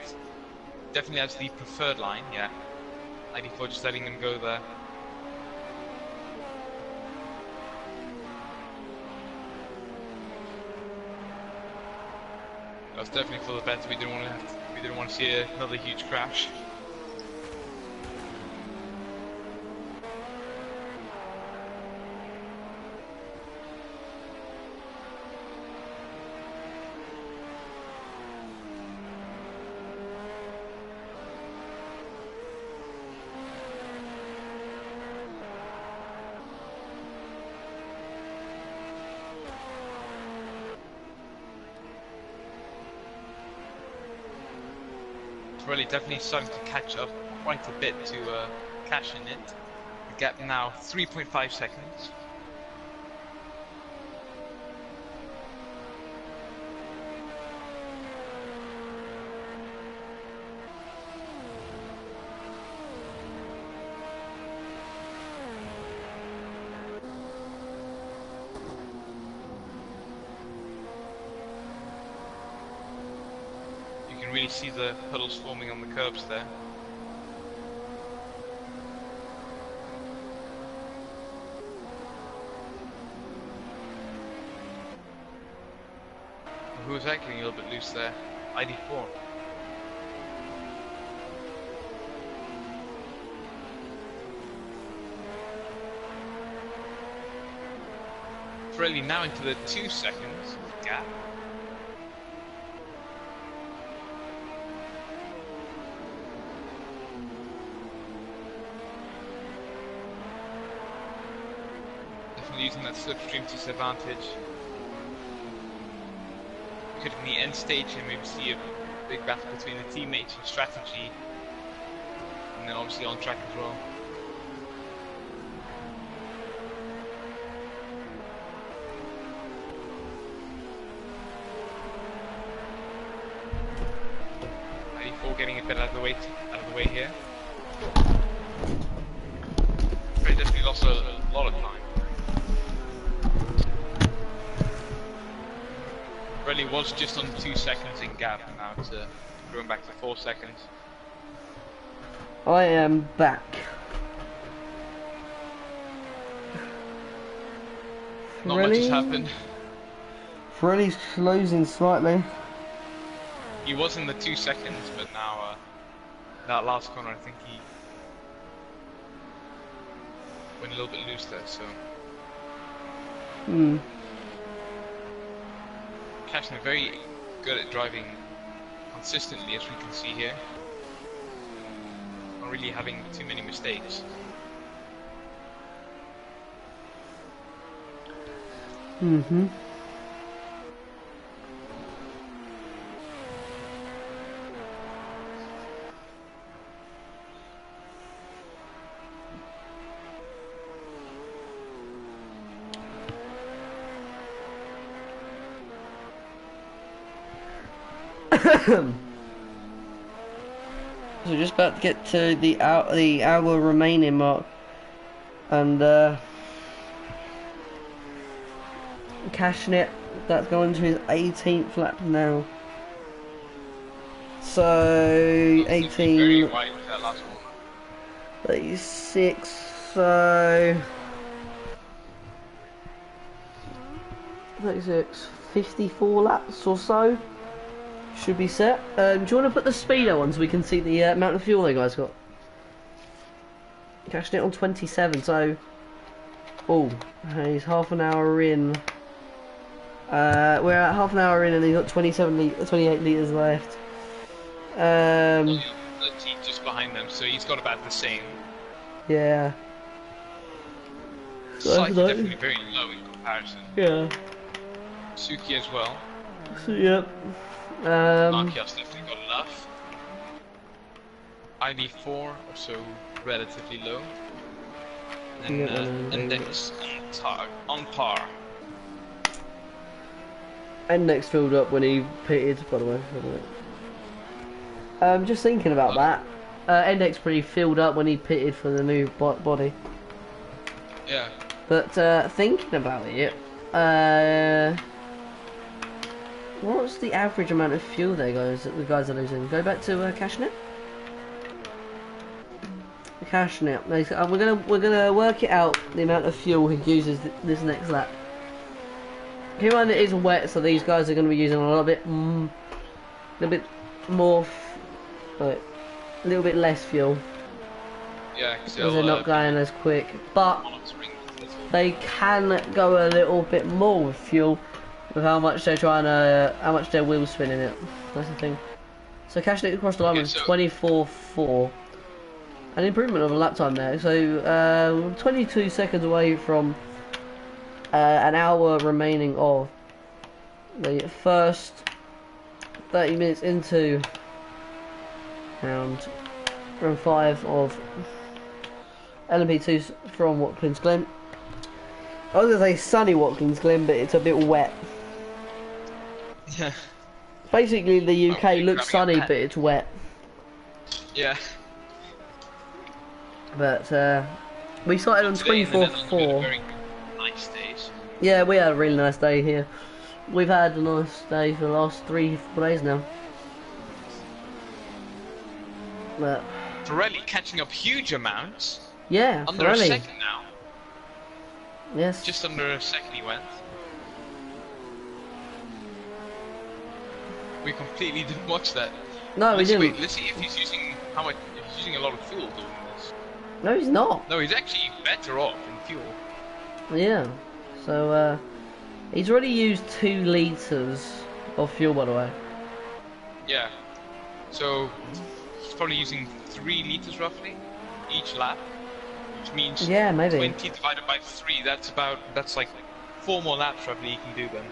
S2: Definitely has the preferred line, yeah. ID4 just letting him go there. That was definitely for the best. We didn't want to see another huge crash. Pirelli definitely starting to catch up quite a bit to cash in it. The gap now 3.5 seconds. You can really see the puddles forming on the curbs there. Who was that getting a little bit loose there? ID4. Pirelli now into the 2 seconds gap. Definitely using that slipstream to his advantage. Could in the end stage and maybe see a big battle between the teammates and strategy, and then obviously on track as well. ID4 getting a bit out of the way here. Very definitely lost a lot of time. Really was just on 2 seconds in gap, now to going back to 4 seconds.
S1: I am back.
S2: Not much has happened.
S1: Pirelli's closing slightly.
S2: He was in the 2 seconds, but now that last corner, I think he went a little bit loose there. So. Kashner very good at driving consistently, as we can see here. Not really having too many mistakes.
S1: So we're just about to get to the hour remaining mark, and cashing it. That's going to his 18th lap now. So 18,
S2: Very wide with that last corner.
S1: 36. So 36, 54 laps or so. Should be set. Do you want to put the speedo on so we can see the amount of fuel they guys got? Cashed it on 27, so... Oh, he's half an hour in. We're at half an hour in and he's got 28 litres left.
S2: The team just behind them, so he's got about the same.
S1: Yeah.
S2: Slightly definitely very low in comparison.
S1: Yeah.
S2: Suki as well.
S1: So, yep.
S2: Marquez definitely got enough. ID4 also relatively low. And Index on par.
S1: Index filled up when he pitted, by the way. Just thinking about that. Index pretty filled up when he pitted for the new body.
S2: Yeah.
S1: But thinking about it, what's the average amount of fuel there guys that the guys are losing? Go back to cashing it. Cashing it. We're gonna work it out the amount of fuel he uses this next lap. Keep in mind it is wet, so these guys are going to be using a little bit more, a little bit less fuel.
S2: Yeah,
S1: because they're not going as quick, but they can go a little bit more with fuel with how much they're trying to, how much their wheels spinning it. That's the thing. So cashing it across the line was 24.4, an improvement of a lap time there. So 22 seconds away from an hour remaining of the first 30 minutes into round 5 of LMP2s from Watkins Glen. I was going to say sunny Watkins Glen, but it's a bit wet.
S2: Yeah.
S1: Basically, the UK looks sunny, but it's wet.
S2: Yeah.
S1: But we started on 24/4.
S2: Very nice days.
S1: Yeah, we had a really nice day here. We've had a nice day for the last 3-4 days now. But
S2: Pirelli catching up huge amounts.
S1: yeah,
S2: Under
S1: Pirelli.
S2: a second now.
S1: Yes.
S2: Just under a second he went. We completely didn't watch that.
S1: No, we didn't.
S2: Wait, let's see if he's using how much. If he's using a lot of fuel doing this.
S1: No, he's not.
S2: No, he's actually better off in fuel.
S1: Yeah. So he's already used 2 litres of fuel, by the way.
S2: Yeah. So he's probably using 3 litres roughly each lap, which means
S1: Yeah, maybe.
S2: 20 divided by 3. That's like 4 more laps roughly he can do then.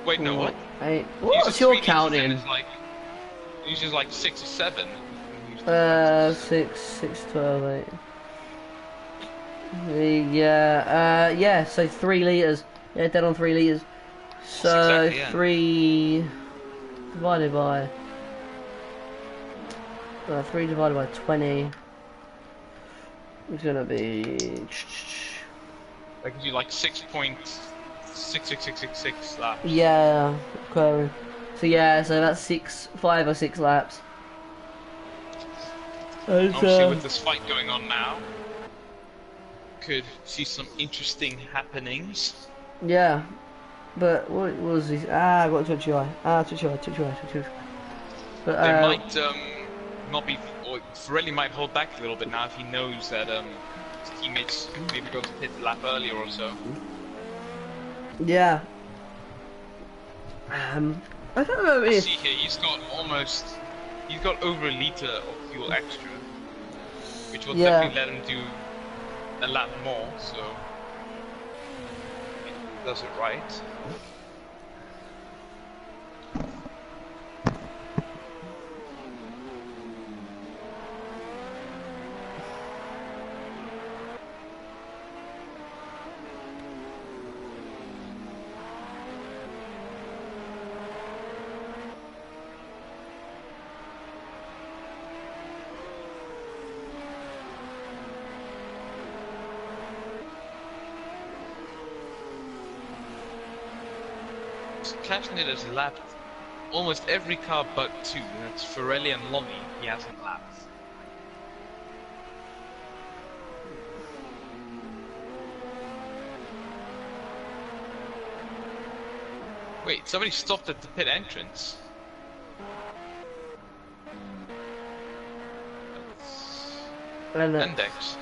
S2: Wait, no, what?
S1: Hey,
S2: He
S1: what's
S2: uses
S1: your
S2: 3 litres and
S1: counting?
S2: it's like he uses like 6 or 7.
S1: 6, 12, 8. Yeah, so 3 litres. Yeah, dead on 3 litres. So
S2: exactly, yeah.
S1: 3 divided by 3 divided by 20 is gonna be
S2: That gives you like 6.66666 laps.
S1: yeah, okay. So yeah, so that's 5 or 6 laps. And,
S2: Obviously, with this fight going on now, could see some interesting happenings.
S1: yeah, but what was this? I got Twitch UI. Twitch UI. But
S2: They might not be, or Pirelli might hold back a little bit now if he knows that his teammates maybe go to pit a lap earlier or so.
S1: yeah. I don't know if
S2: See here, he's got over a litre of fuel extra, which will definitely let him do a lap more, so he does it right. Clashing it has lapped almost every car but 2, and that's Pirelli and Lommy he hasn't lapped. Wait, somebody stopped at the pit entrance. Index.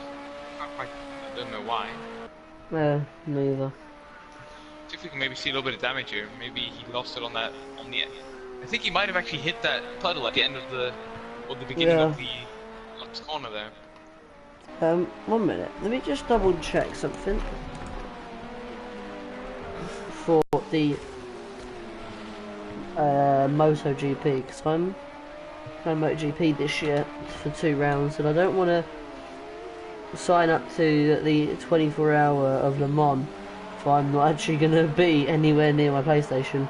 S2: I don't know why.
S1: neither.
S2: See if we can maybe see a little bit of damage here. Maybe he lost it on the end. I think he might have actually hit that puddle at the end of the beginning of the last corner there.
S1: 1 minute. Let me just double check something for the MotoGP, because I'm playing MotoGP this year for 2 rounds, and I don't want to sign up to the 24-hour of Le Mans if I'm not actually going to be anywhere near my PlayStation.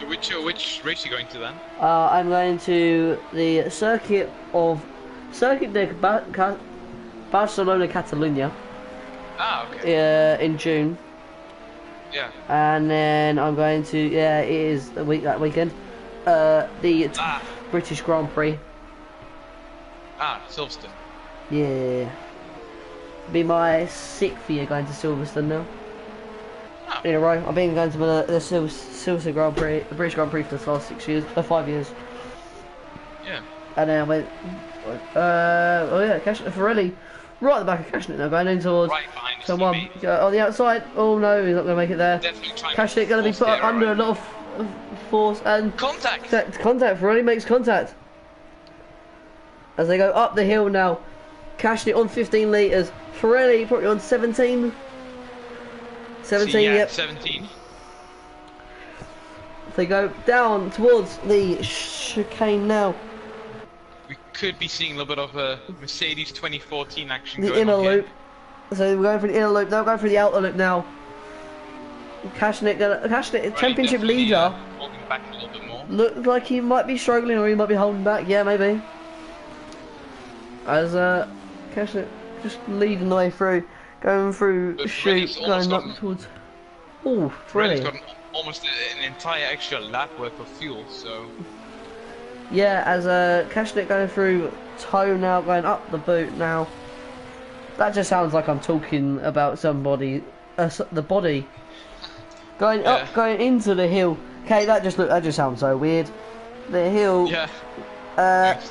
S2: Which race are you going to then?
S1: I'm going to the Circuit de Barcelona Catalunya.
S2: Ah, okay.
S1: In June.
S2: Yeah.
S1: And then I'm going to it is that weekend. The British Grand Prix.
S2: Silverstone.
S1: Yeah. Be my 6th year going to Silverstone now.
S2: Oh.
S1: In a row. I've been going to the Silverstone Grand Prix, the British Grand Prix for the last 5 years.
S2: Yeah.
S1: And then I went, Pirelli, right at the back of Cashnet now, going in towards
S2: right behind
S1: someone on the outside. Oh no, he's not going to make it there. Cashnet going to be put under a lot of force and
S2: contact.
S1: Pirelli makes contact as they go up the hill now. Cashnet on 15 litres. Pirelli probably on 17. 17,
S2: yeah,
S1: yep.
S2: 17.
S1: They go down towards the chicane now.
S2: We could be seeing a little bit of a Mercedes 2014 action
S1: The
S2: going
S1: inner
S2: on here.
S1: loop. So we're going for the inner loop. Now we're going for the outer loop now. Cashnet, championship
S2: Definitely,
S1: leader.
S2: Holding back a little bit more.
S1: Looks like he might be struggling or he might be holding back. Yeah, maybe. As Cashnet just leading the way through, going through
S2: But
S1: shoot,
S2: Pirelli's
S1: going
S2: almost
S1: up
S2: gotten-
S1: towards. Oh,
S2: Pirelli's
S1: Pirelli.
S2: got almost an entire extra lap worth of fuel, so
S1: Yeah, as Cashnet going through toe now, going up the boot now. That just sounds like I'm talking about somebody, the body. Going up,
S2: Yeah.
S1: going into the hill. Okay, that just sounds so weird. The hill.
S2: yeah.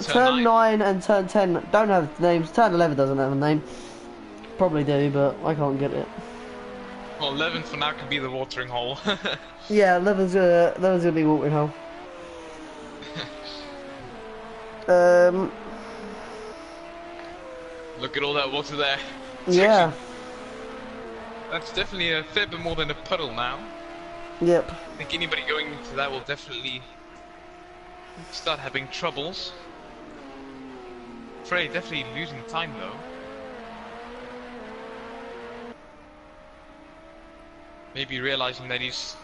S1: Turn 9 and turn 10 don't have names. Turn 11 doesn't have a name. Probably do, but I can't get it.
S2: Well, 11 for now could be the watering hole.
S1: Yeah, 11's gonna be watering hole.
S2: Look at all that water there. It's
S1: Yeah.
S2: actually- that's definitely a fair bit more than a puddle now.
S1: Yep.
S2: I think anybody going into that will definitely start having troubles. Frey definitely losing time though. Maybe realizing that he's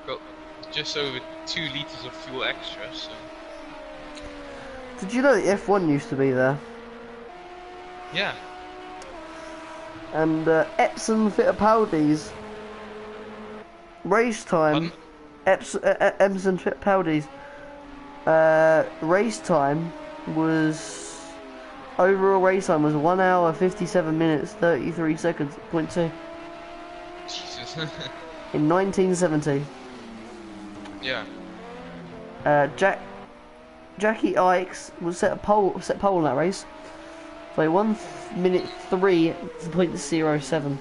S2: got just over 2 liters of fuel extra, so
S1: Did you know that F1 used to be there?
S2: yeah.
S1: And Epsom Fittipaldi's race time. Epsom Fittipaldi's race time was overall race time was 1 hour 57 minutes 33 seconds .2
S2: Jesus.
S1: in 1970.
S2: Yeah.
S1: Jackie Ikes was set pole in that race. So 1 minute 3.07.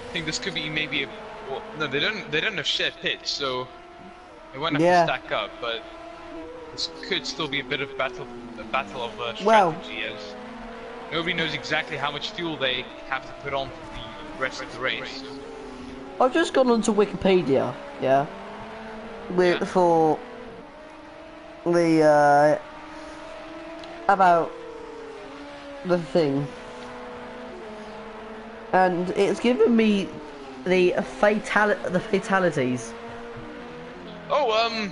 S2: I think this could be maybe a, well, no, they don't have shared pits, so they won't have
S1: Yeah.
S2: to stack up. But this could still be a bit of a battle of strategy,
S1: Well-
S2: as nobody knows exactly how much fuel they have to put on for the rest of the race.
S1: I've just gone onto Wikipedia, yeah, for the about the thing, and it's given me the fatalities.
S2: Oh,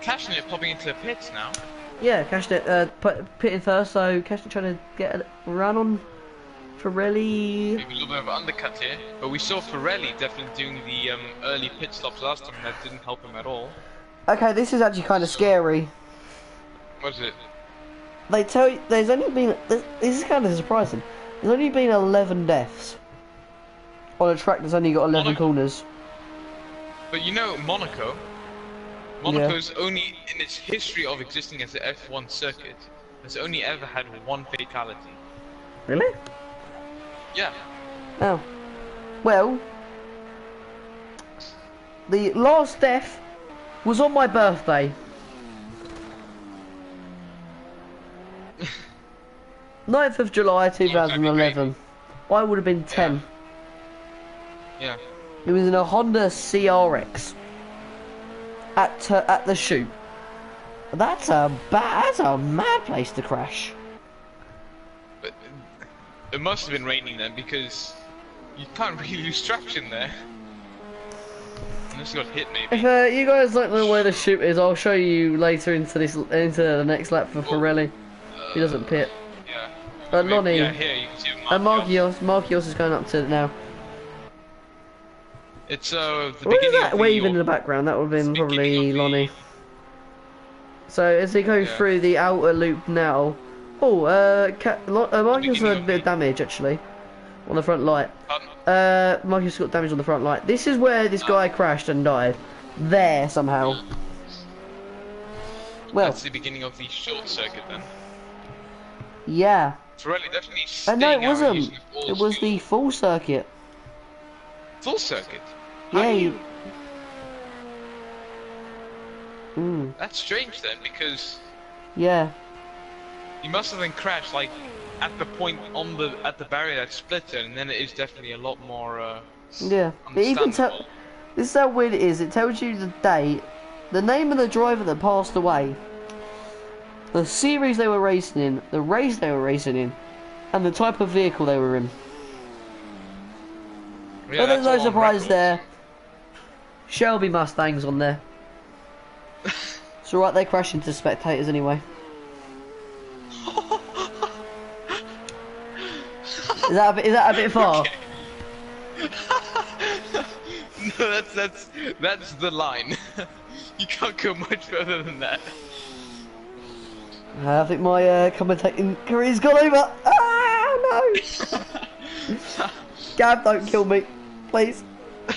S2: Cashing it popping into the pits now.
S1: Yeah, Cashnet pitting first, so Cashnet trying to get a run on Pirelli.
S2: Maybe a little bit of an undercut here, but we saw Pirelli definitely doing the early pit stops last time, and that didn't help him at all.
S1: Okay, this is actually kind of scary.
S2: What is it?
S1: They tell you there's only been. This is kind of surprising. There's only been 11 deaths on a track that's only got 11 corners.
S2: But you know, Monaco's only, in its history of existing as the F1 circuit, has only ever had 1 fatality.
S1: Really?
S2: Yeah.
S1: Oh. Well, the last death was on my birthday. 9th of July 2011. I would have been 10.
S2: Yeah.
S1: It was in a Honda CRX at the shoot. That's a mad place to crash.
S2: But it must have been raining then, because you can't really lose traction there. Unless you got hit, maybe.
S1: If you guys don't know where the shoot is, I'll show you later into the next lap for Pirelli. He doesn't pit.
S2: Yeah.
S1: Lonnie.
S2: Yeah, here you can see
S1: And Marquios is going up to it now.
S2: It's the
S1: What is
S2: beginning
S1: that
S2: of
S1: waving in
S2: the
S1: the background? That would have been
S2: It's
S1: probably
S2: beginning of the-
S1: Lonnie. So as they go
S2: Yeah.
S1: through the outer loop now. Oh, Marquios had a bit of damage actually on the front light. Marquios got damage on the front light. This is where this guy crashed and died. There somehow. Well,
S2: that's the beginning of the short circuit then.
S1: yeah.
S2: Pirelli definitely staying
S1: No, it
S2: out and
S1: wasn't.
S2: using all
S1: It was
S2: fuel.
S1: the full circuit.
S2: Full circuit?
S1: Yeah.
S2: How do you-
S1: Mm,
S2: That's strange then, because
S1: yeah.
S2: he must have then crashed like at the point at the barrier that splits it, and then it is definitely a lot more
S1: Yeah. It even
S2: understandable.
S1: this is how weird it is. It tells you the date, the name of the driver that passed away, the series they were racing in, the race they were racing in, and the type of vehicle they were in.
S2: Yeah,
S1: But there's
S2: that's
S1: no
S2: all on
S1: surprise
S2: record.
S1: there. Shelby Mustangs on there. It's alright, they crash into spectators anyway. Is that a bit far?
S2: No, that's the line. You can't go much further than that.
S1: I think my commentating career's gone over. Ah, no! Gav, don't kill me, please. I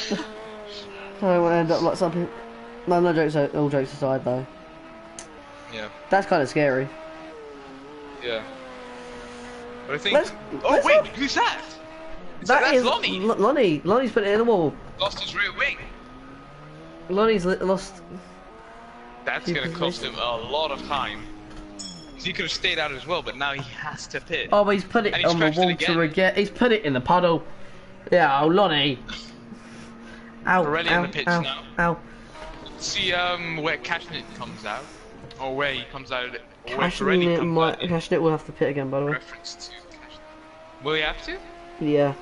S1: don't want to end up like some people. No, no jokes. All jokes aside, though.
S2: Yeah.
S1: That's kind of scary.
S2: Yeah. But I think. Who's that? That's Lonnie.
S1: Lonnie's put it in the wall.
S2: Lost his rear wing.
S1: Lonnie's lost.
S2: That's gonna cost him a lot of time. He could have stayed out as well, but now he has to pit.
S1: Oh, but he's put it on the water again. He's put it in the puddle. Yeah, oh, Lonnie. Ow,
S2: Pirelli in the pits now.
S1: Ow.
S2: See where Cashnet comes out, or where he comes out, or where Pirelli comes out.
S1: Cashnet will have to pit again, by the way.
S2: Reference to Cashnet. Will he have to?
S1: Yeah.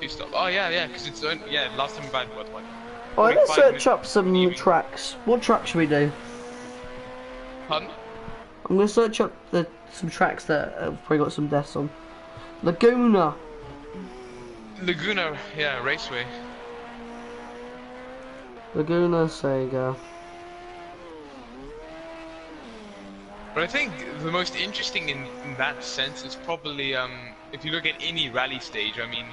S2: Stop. Oh yeah, because it's last time about what?
S1: Alright, let's search up some tracks. What track should we do?
S2: Pardon?
S1: I'm gonna search up some tracks that have probably got some deaths on. Laguna,
S2: yeah, Raceway.
S1: Laguna Sega.
S2: But I think the most interesting in that sense is probably if you look at any rally stage. I mean.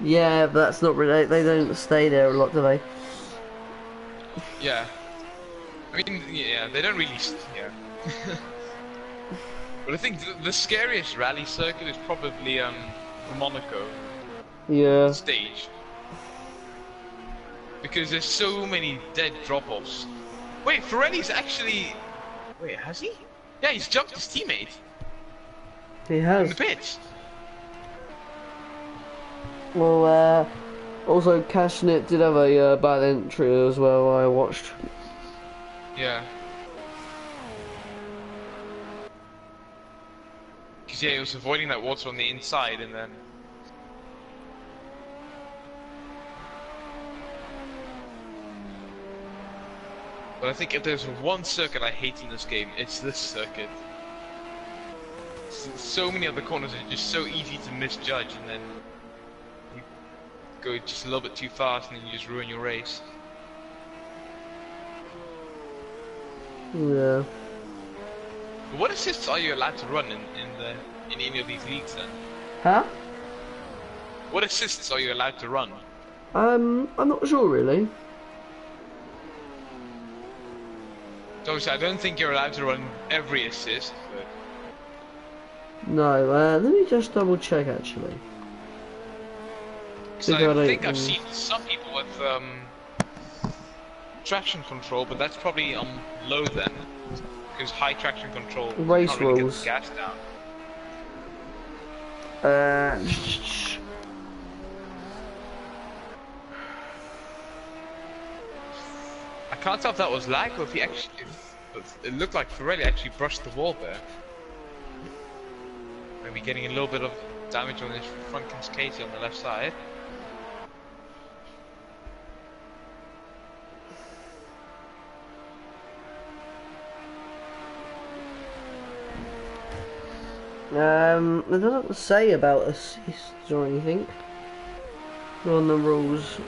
S1: Yeah, but that's not really. They don't stay there a lot, do they?
S2: Yeah. I mean, yeah, they don't really. Yeah. But I think the scariest rally circuit is probably the Monaco.
S1: Yeah.
S2: Stage. Because there's so many dead drop-offs. Wait, Pirelli's actually. Wait, has he? Yeah, he's jumped his teammate.
S1: He has.
S2: In the pits.
S1: Well, also Cashnet did have a bad entry as well. I watched.
S2: Yeah. Because yeah, he was avoiding that water on the inside, and then. But I think if there's one circuit I hate in this game, it's this circuit. So many other corners are just so easy to misjudge, and then you go just a little bit too fast, and then you just ruin your race.
S1: Yeah.
S2: But what assists are you allowed to run in any of these leagues then?
S1: Huh?
S2: What assists are you allowed to run?
S1: I'm not sure really.
S2: So obviously, I don't think you're allowed to run every assist, but.
S1: No, let me just double check actually.
S2: Because I think I've seen some people with traction control, but that's probably on low then. Because high traction control
S1: race
S2: can't really
S1: rules.
S2: get the gas down. I can't tell if that was lag or if he actually. It looked like Pirelli actually brushed the wall there. Maybe getting a little bit of damage on his front cascade on the left side.
S1: It doesn't say about assists or anything on the rules.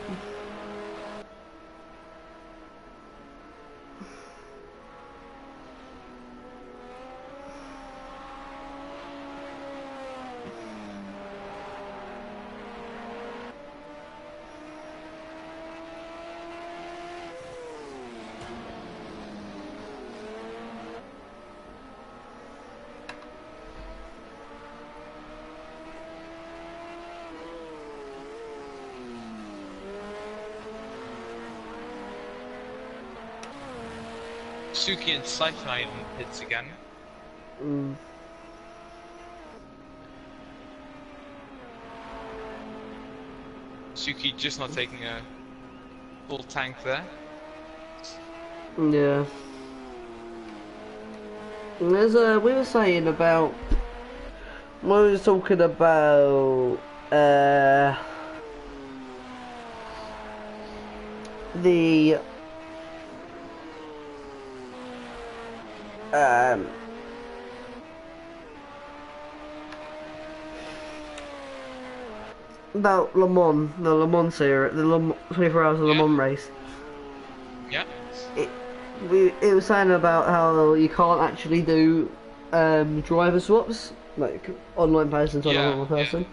S2: Suki and Saito hits again. Suki just not taking a full tank there.
S1: Yeah. There's we were saying about, we were talking about the about Le Mans, the Le Mans series, the 24 Hours of Le Mans race.
S2: Yeah.
S1: It was saying about how you can't actually do driver swaps, like online person to online person.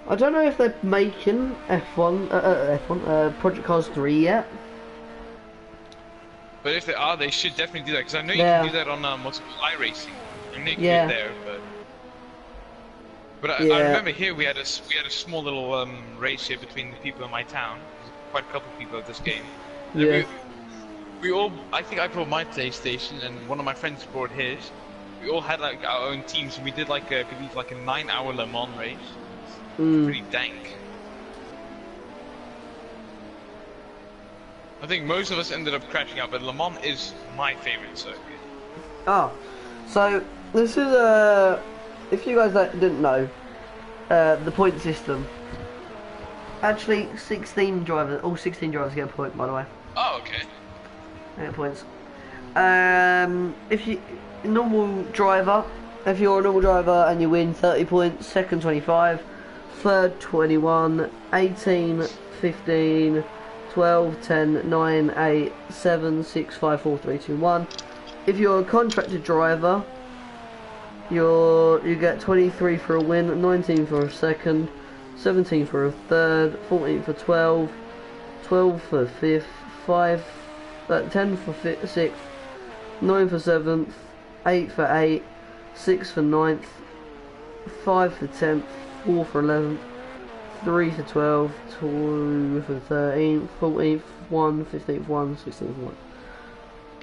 S1: I don't know if they're making F1 Project Cars 3 yet.
S2: But if they are, they should definitely do that, because I know you can do that on iRacing. I know you can do it there, but I remember here we had a small little race here between the people in my town. There's quite a couple of people at this game.
S1: Yeah.
S2: We all, I think I brought my PlayStation and one of my friends brought his. We all had like our own teams and we did like I believe like a 9-hour Le Mans race. Pretty dank. I think most of us ended up crashing out, but Le Mans is my favorite circuit.
S1: Oh, so this is if you guys didn't know, the point system. Actually, 16 drivers, all 16 drivers get a point, by the way.
S2: Oh, okay.
S1: They get points. If you normal driver, if you're a normal driver and you win, 30 points. Second, 25. Third, 21. 18, 15, 12, 10, 9, 8, 7, 6, 5, 4, 3, 2, 1. If you're a contracted driver, you get 23 for a win, 19 for a second, 17 for a third, 14 for 12, 12 for fifth, 10 for sixth, 9 for seventh, 8 for 8, 6 for ninth, 5 for 10th, 4 for 11th, 3 for 12, 2 for 13th, 14th, 1, 15th, 1, 16th, 1.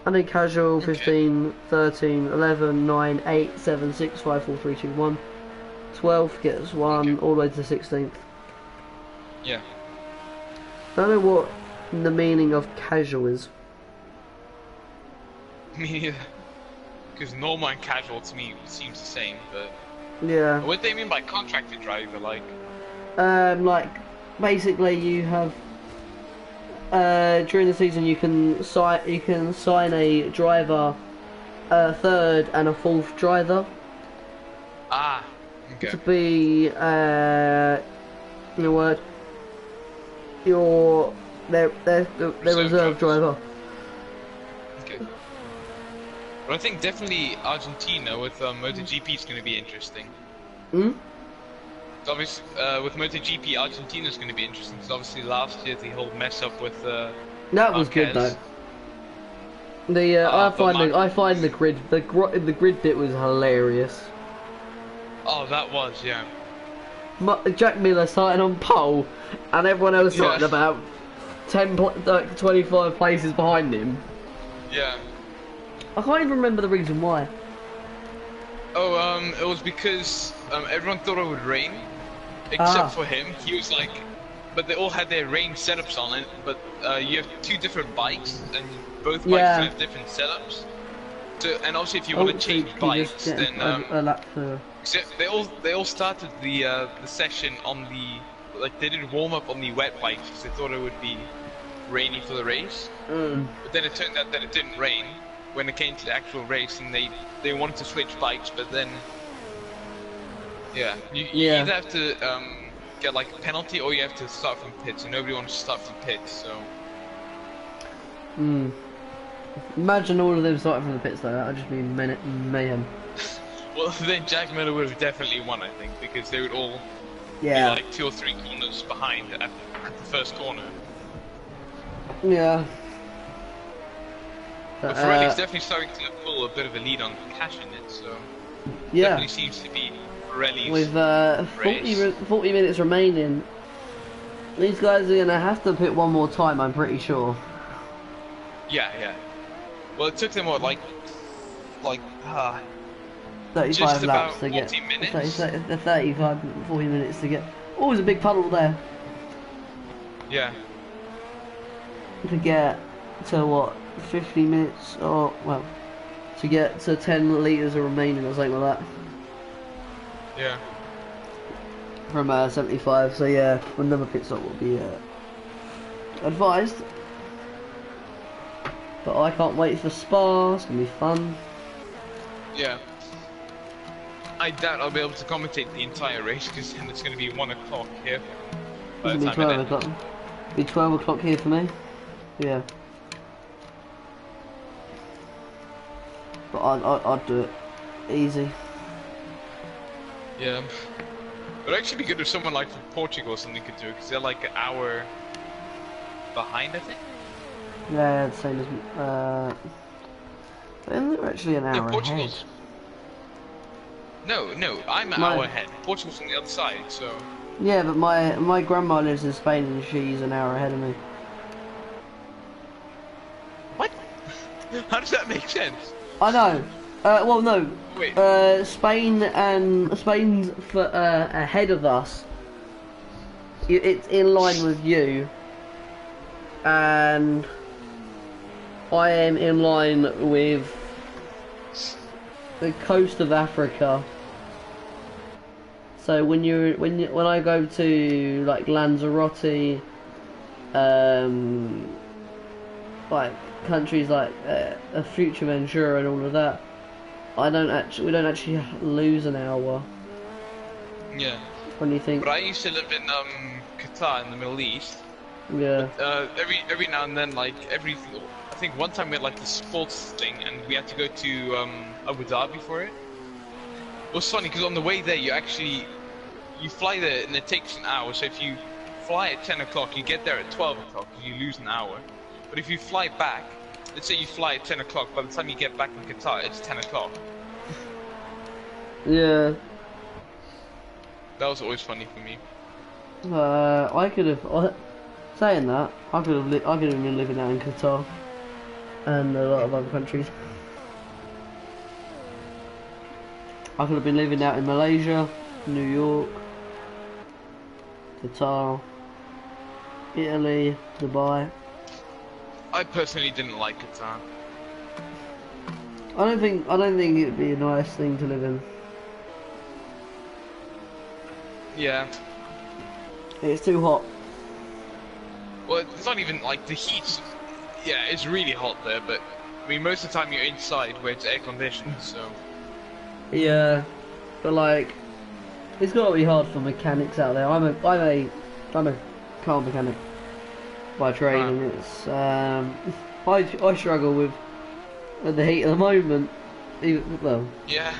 S1: And then casual, 15, 13, 11, 9, 8, 7, 6, 5, 4, 3, 2, 1. 12th gets 1, all the way to 16th.
S2: Yeah.
S1: I don't know what the meaning of casual is.
S2: Me neither. Because normal and casual to me seems the same, but...
S1: Yeah.
S2: What do they mean by contracted driver, like?
S1: Like, basically you have... during the season you can sign a driver, a third and a fourth driver.
S2: Ah, okay.
S1: To be, in a word, their reserve driver.
S2: Okay. But I think definitely Argentina with MotoGP is going to be interesting. Obviously, with MotoGP, Argentina is going to be interesting because obviously last year the whole mess up with
S1: that was good though. I find the grid bit was hilarious.
S2: Oh, that was, yeah.
S1: Jack Miller starting on pole, and everyone else starting about 25 places behind him.
S2: Yeah.
S1: I can't even remember the reason why.
S2: Oh, it was because everyone thought it would rain, except for him. He was like, but they all had their rain setups on it. But you have two different bikes, and both bikes have different setups. So, and also, if you want to change bikes, then they all started the session on the they did warm up on the wet bikes because they thought it would be rainy for the race. But then it turned out that it didn't rain when it came to the actual race, and they wanted to switch bikes, but then you either have to get like a penalty or you have to start from pits, and nobody wants to start from pits, so.
S1: Imagine all of them starting from the pits though. That would just be mayhem.
S2: Well, then Jack Miller would have definitely won, I think, because they would all be like 2 or 3 corners behind at the first corner.
S1: Yeah.
S2: But Pirelli's definitely starting to pull a bit of a lead on cash in it, so definitely seems to be Pirelli's
S1: with 40 minutes remaining. These guys are gonna have to pit one more time, I'm pretty sure.
S2: Yeah. Well, it took them what, like
S1: 35 laps to get. 35, 40 minutes to get. Oh, there's a big puddle there.
S2: Yeah.
S1: To get to what, 50 minutes, or well, to get to 10 litres of remaining or something like that.
S2: Yeah.
S1: From 75, so yeah, another pit stop will be advised. But I can't wait for Spa, it's gonna be fun.
S2: Yeah. I doubt I'll be able to commentate the entire race because then it's going to be 1 o'clock here. By
S1: It'll
S2: the
S1: be
S2: time
S1: 12
S2: it ends.
S1: o'clock. Be 12 o'clock here for me. Yeah. But I'd do it easy.
S2: Yeah. It would actually be good if someone like from Portugal or something could do it because they're like an hour behind, I think.
S1: Yeah, the same as they're actually an hour ahead.
S2: Portugal's. No, I'm an hour ahead. Portugal's on the other side, so.
S1: Yeah, but my grandma lives in Spain and she's an hour ahead of me.
S2: What? How does that make sense?
S1: I know. Well, no.
S2: Wait.
S1: Spain's ahead of us. It's in line with you, and I am in line with the coast of Africa. So when I go to like Lanzarote, like countries like Fuerteventura and all of that, we don't actually lose an hour.
S2: Yeah.
S1: When you think.
S2: But I used to live in Qatar in the Middle East.
S1: Yeah.
S2: But, every now and then, like I think one time we had like the sports thing, and we had to go to Abu Dhabi for it. It was funny because on the way there, you fly there and it takes an hour. So if you fly at 10 o'clock, you get there at 12 o'clock, you lose an hour. But if you fly back, let's say you fly at 10 o'clock, by the time you get back in Qatar, it's 10 o'clock.
S1: Yeah.
S2: That was always funny for me.
S1: I could have. Saying that, I could have been living out in Qatar and a lot of other countries. I could have been living out in Malaysia, New York, Qatar, Italy, Dubai.
S2: I personally didn't like Qatar.
S1: I don't think it'd be a nice thing to live in.
S2: Yeah.
S1: It's too hot.
S2: Well, it's not even like the heat. Yeah, it's really hot there, but I mean, most of the time you're inside where it's air conditioned, so.
S1: Yeah, but like, it's got to be hard for mechanics out there. I'm a car mechanic by trade, and it's I struggle with the heat at the moment. Well,
S2: yeah,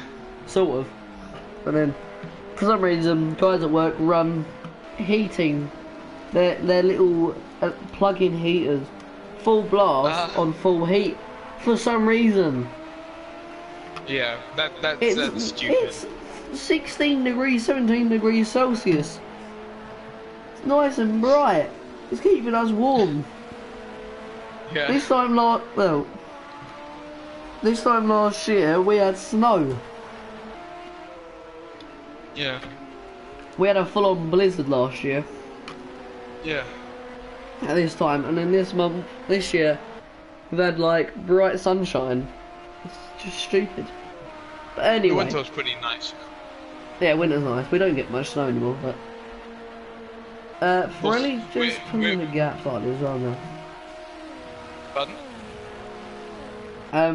S1: sort of, but then for some reason, guys at work run heating their little plug-in heaters full blast on full heat for some reason.
S2: Yeah, that's stupid.
S1: It's 16 degrees, 17 degrees Celsius. It's nice and bright. It's keeping us warm.
S2: Yeah.
S1: This time last year we had snow.
S2: Yeah.
S1: We had a full-on blizzard last year.
S2: Yeah.
S1: At this time, and then this year, we've had like bright sunshine. It's just stupid. But anyway.
S2: The winter was pretty nice.
S1: Yeah, winter's nice. We don't get much snow anymore, but. Pirelli just pulling the gap slightly as well now.
S2: Pardon?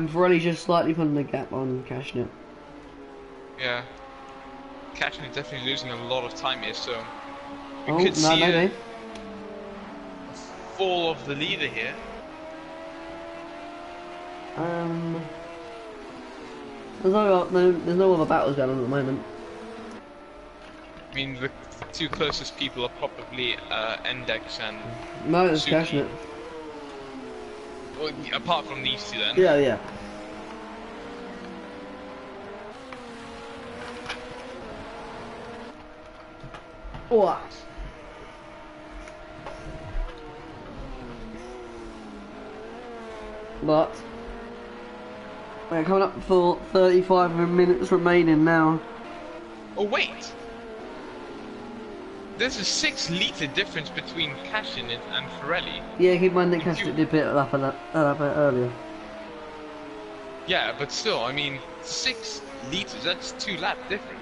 S1: Pirelli just slightly pulling the gap on Cashnet.
S2: Yeah. Cashnet definitely losing a lot of time here, so.
S1: We could see maybe.
S2: Fall of the leader here.
S1: There's no other battles going on at the moment.
S2: I mean, the two closest people are probably Endex and.
S1: No, it's Cashnet.
S2: Well, apart from these two, then.
S1: Yeah. What? But we're coming up for 35 minutes remaining now.
S2: Oh wait! there's a 6 litre difference between Cashin and Pirelli.
S1: Yeah, keep in mind that Cash did a bit up a bit earlier.
S2: Yeah, but still, I mean, 6 litres, that's 2 lap difference.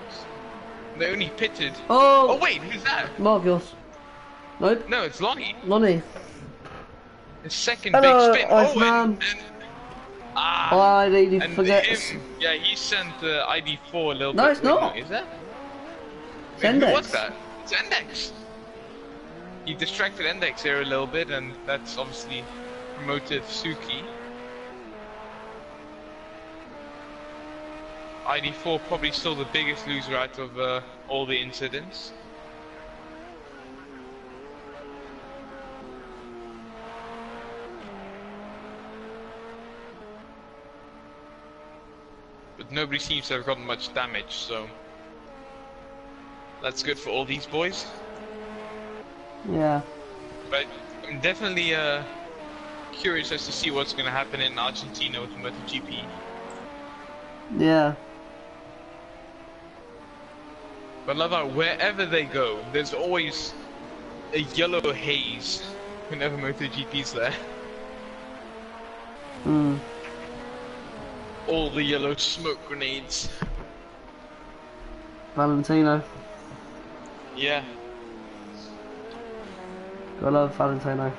S2: They only pitted...
S1: Oh!
S2: Oh wait, who's that?
S1: Marcos. Nope.
S2: No, it's Lonnie.
S1: Lonnie.
S2: His second
S1: Hello,
S2: big spin.
S1: Iceman. I nearly forget.
S2: Him, yeah, he sent the ID4 a little bit.
S1: No, it's not.
S2: No, is that?
S1: It's
S2: Wait, who
S1: Index.
S2: was that? It's Index. He distracted Index here a little bit, and that's obviously promoted Suki. ID4 probably still the biggest loser out of all the incidents. But nobody seems to have gotten much damage, so that's good for all these boys.
S1: Yeah.
S2: But I'm definitely curious as to see what's going to happen in Argentina with the MotoGP.
S1: Yeah.
S2: But I love how wherever they go, there's always a yellow haze whenever MotoGP's there.
S1: Hmm.
S2: All the yellow smoke grenades.
S1: Valentino.
S2: Yeah.
S1: I love Valentino.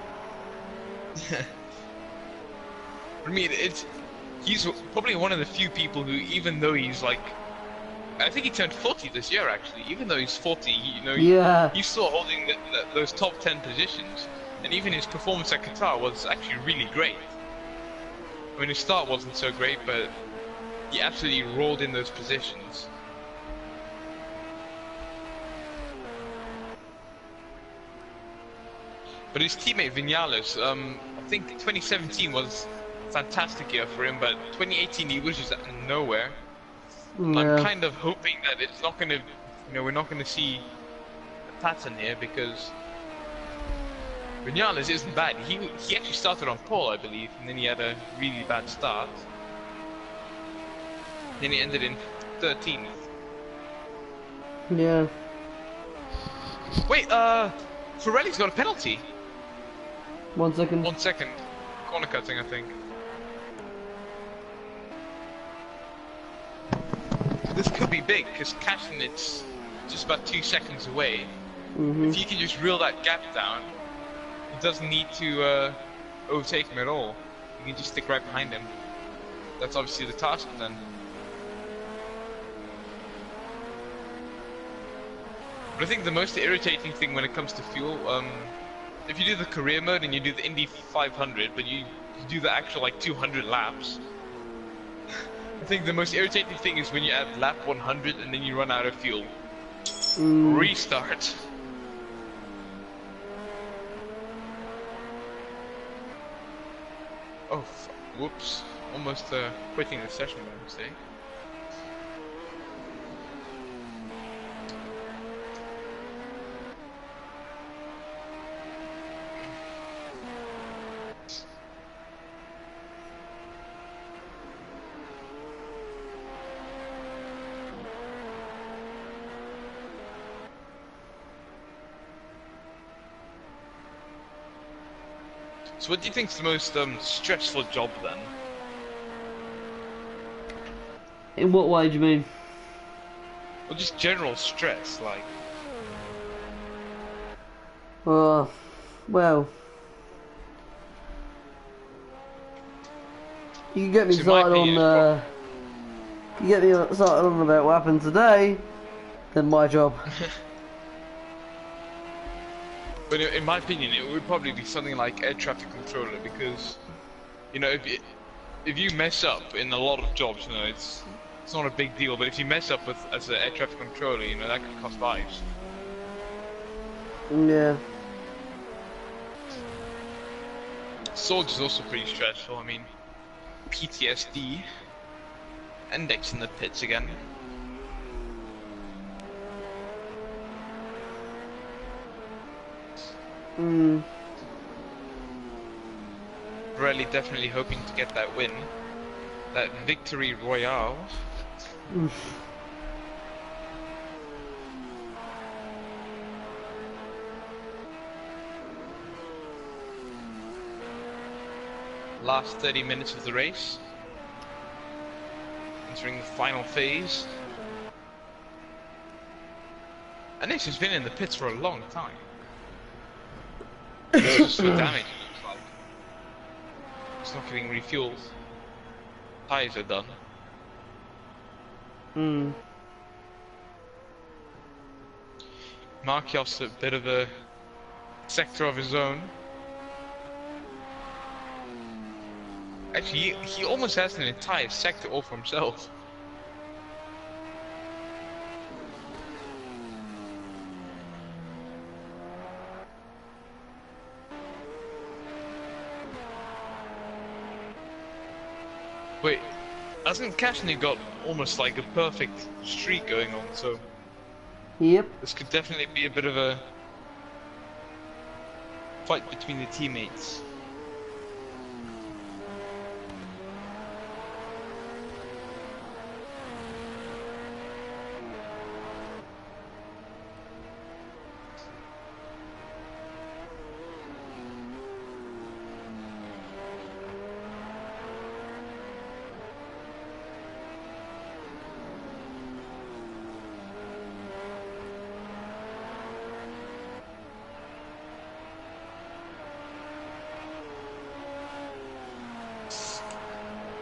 S2: I mean, he's probably one of the few people who, even though he's like, I think he turned 40 this year actually, even though he's 40,
S1: Yeah.
S2: he's still holding those top 10 positions, and even his performance at Qatar was actually really great. I mean, his start wasn't so great, but he absolutely rolled in those positions. But his teammate Vinales, I think 2017 was a fantastic year for him, but 2018 he was just out of nowhere.
S1: Yeah.
S2: I'm kind of hoping that it's not going to, we're not going to see a pattern here, because Vinales isn't bad. He actually started on pole, I believe, and then he had a really bad start. Then he ended in 13th.
S1: Yeah.
S2: Wait, Pirelli's got a penalty.
S1: 1 second.
S2: 1 second. Corner cutting, I think. This could be big, because Cashin, it's just about 2 seconds away.
S1: Mhm.
S2: If you can just reel that gap down, it doesn't need to overtake him at all. You can just stick right behind him. That's obviously the task then. But I think the most irritating thing when it comes to fuel, if you do the career mode and you do the Indy 500, but you do the actual like 200 laps, I think the most irritating thing is when you add lap 100 and then you run out of fuel. Restart. Oh, whoops. Almost quitting the session by mistake. So what do you think's the most stressful job then?
S1: In what way do you mean?
S2: Well, just general stress, like...
S1: Well, you can get me
S2: So my
S1: started
S2: opinion
S1: on, you get me started on about what happened today, then my job.
S2: But in my opinion, it would probably be something like air traffic controller, because, if you mess up in a lot of jobs, it's not a big deal. But if you mess up as an air traffic controller, that could cost lives.
S1: Yeah.
S2: Swords is also pretty stressful. I mean, PTSD. Index in the pits again. Really definitely hoping to get that win. That victory royale. last 30 minutes of the race. Entering the final phase. And this has been in the pits for a long time. It's just so damaged, it looks like. It's not getting refueled. Tires are done. Marquez a bit of a sector of his own. Actually, he almost has an entire sector all for himself. Wait, hasn't Kashny got almost like a perfect streak going on, so...
S1: Yep.
S2: This could definitely be a bit of a fight between the teammates.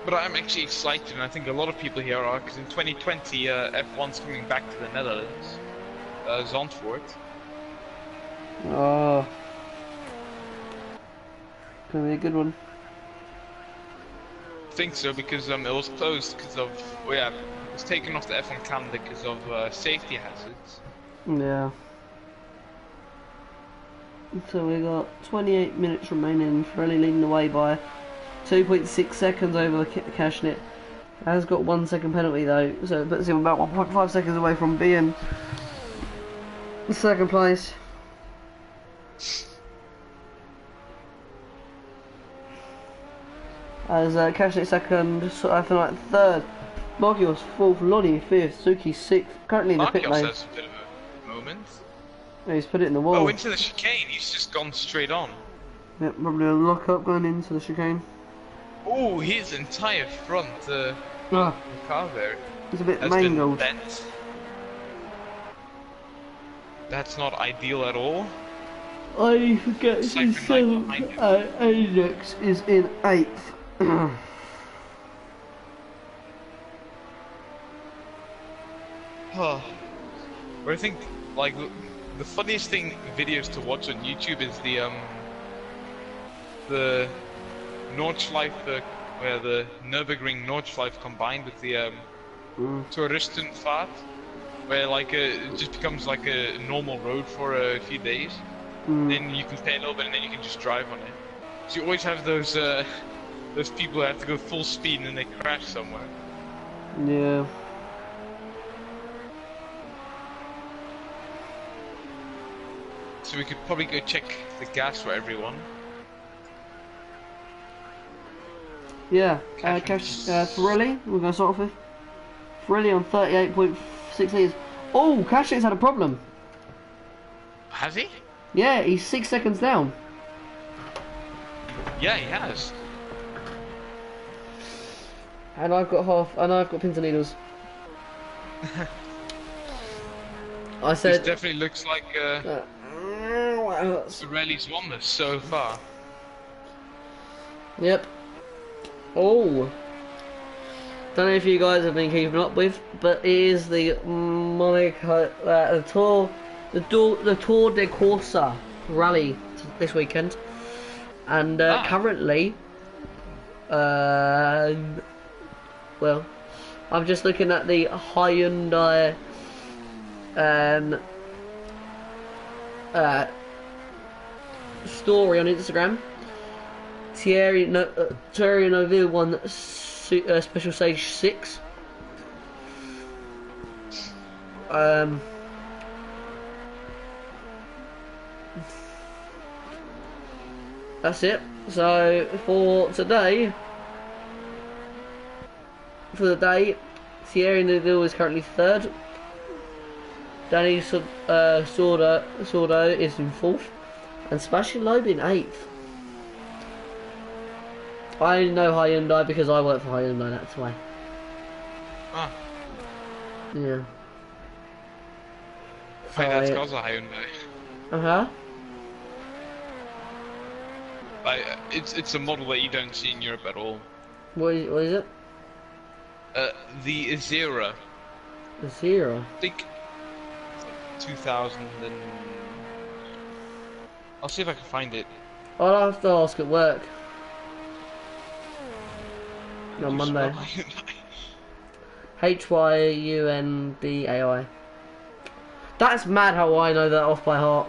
S2: But I'm actually excited, and I think a lot of people here are, because in 2020 F1's coming back to the Netherlands, Zandvoort.
S1: Oh, gonna be a good one.
S2: I think so, because it was closed because of, well, yeah, it was taken off the F1 calendar because of safety hazards.
S1: Yeah. So we got 28 minutes remaining. Pirelli leading the way by 2.6 seconds over the Kashnet. Has got 1 second penalty though, so it puts him about 1.5 seconds away from being second place. As Kashnet second, so I feel like third. Marquez fourth, Lonnie fifth, Suki sixth. Currently in the pit lane.
S2: Marquez has a bit of a moment.
S1: Yeah, he's put it in the wall.
S2: Oh, into the chicane. He's just gone straight on.
S1: Yep, probably a lock up going into the chicane.
S2: Oh, his entire front
S1: Ah,
S2: car there
S1: it's a bit
S2: has been
S1: mangled.
S2: bent. That's not ideal at all.
S1: I forget he's in
S2: Second line
S1: seventh.
S2: behind
S1: Ajax is in eighth.
S2: But I think like the funniest videos to watch on YouTube is the Nordschleife, where the Nürburgring Nordschleife combined with the Touristenfahrt, where like it just becomes like a normal road for a few days. Then you can pay a little bit and then you can just drive on it. So you always have those people who have to go full speed and then they crash somewhere.
S1: Yeah.
S2: So we could probably go check the gas for everyone.
S1: Yeah, Pirelli, we're going to start off with. Pirelli on 38.6 litres. Oh, Kashnet's had a problem.
S2: Has he?
S1: Yeah, he's 6 seconds down.
S2: Yeah, he has.
S1: And I've got pins and needles. I said...
S2: This definitely looks like Pirelli's won this so far.
S1: Yep. Oh, don't know if you guys have been keeping up with, but it is the Monaco, the Tour de Corsa rally this weekend, and currently, well, I'm just looking at the Hyundai story on Instagram. Thierry Neuville won Special Stage 6. That's it. So for today, Thierry Neuville is currently third. Danny Sordo is in fourth, and Sebastian Loeb in eighth. I know Hyundai because I work for Hyundai, that's why.
S2: Ah,
S1: Yeah. So
S2: my dad's car's a Hyundai.
S1: Uh-huh.
S2: Like, it's a model that you don't see in Europe at all.
S1: What is it?
S2: The Azera.
S1: The Zero.
S2: I think 2000 and... I'll see if I can find it.
S1: I'll have to ask at work. On
S2: You
S1: Monday.
S2: spell Hyundai?
S1: Hyundai. That's mad how I know that off by heart.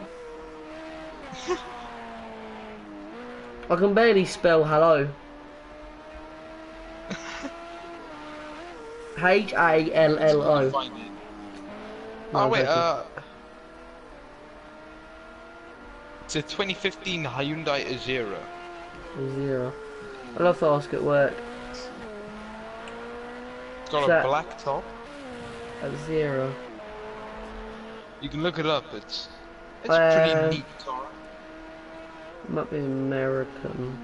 S1: I can barely spell hello. Hallo.
S2: Find it.
S1: No,
S2: Oh wait,
S1: okay.
S2: it's a 2015 Hyundai Azera.
S1: Zero. I'll have to ask at work.
S2: It's got
S1: Is
S2: a
S1: that-
S2: black top.
S1: A zero.
S2: You can look it up. It's a pretty neat car.
S1: Might be American.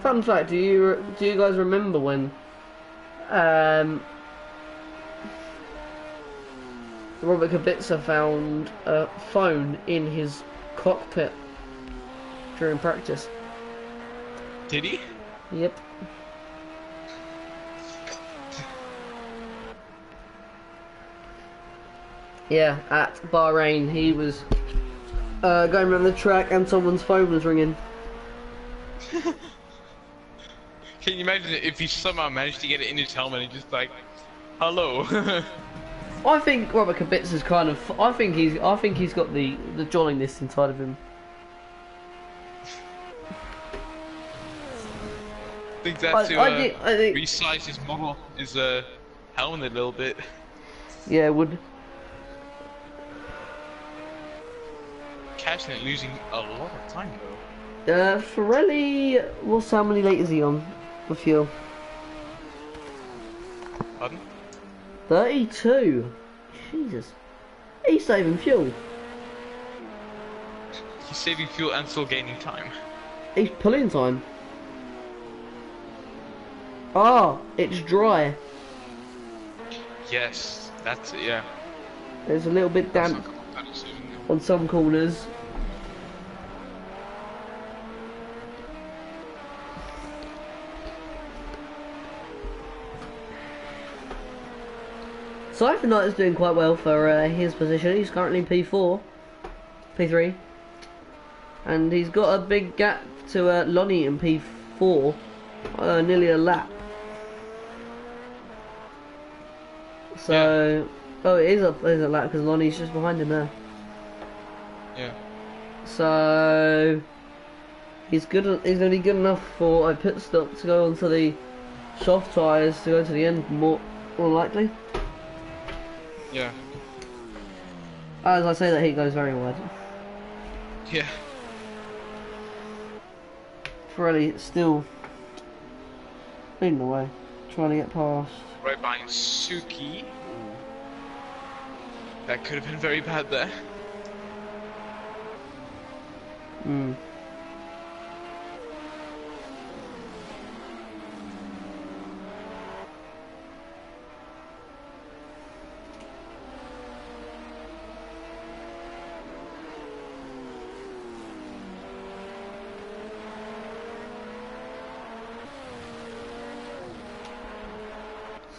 S1: Fun fact: do you guys remember when Robert Kubica found a phone in his cockpit during practice?
S2: Did he?
S1: Yep. Yeah, at Bahrain, he was going around the track and someone's phone was ringing.
S2: Can you imagine if he somehow managed to get it in his helmet and just like, hello?
S1: I think Robert Kubica's kind of. I think he's got the journalist inside of him.
S2: I think that's to
S1: I think.
S2: resize his model, his helmet a little bit.
S1: Yeah, it would.
S2: Catching it losing a lot of time though.
S1: Pirelli. What's how many litres he on for fuel?
S2: Pardon?
S1: 32. Jesus. He's saving fuel.
S2: He's saving fuel and still gaining time.
S1: He's pulling time. Ah, it's dry.
S2: Yes, that's it. Yeah.
S1: There's a little bit damp on some corners. Cypher Knight is doing quite well for his position. He's currently P4, P3, and he's got a big gap to Lonnie in P4, nearly a lap. So, oh, it is a lap because Lonnie's just behind him there.
S2: Yeah.
S1: So he's good. He's going to be good enough for a pit stop to go onto the soft tyres to go to the end more likely.
S2: Yeah.
S1: As I say that, he goes very wide.
S2: Yeah.
S1: Pirelli still leading the way, trying to get past.
S2: Right behind Suki. That could have been very bad there.
S1: Hmm.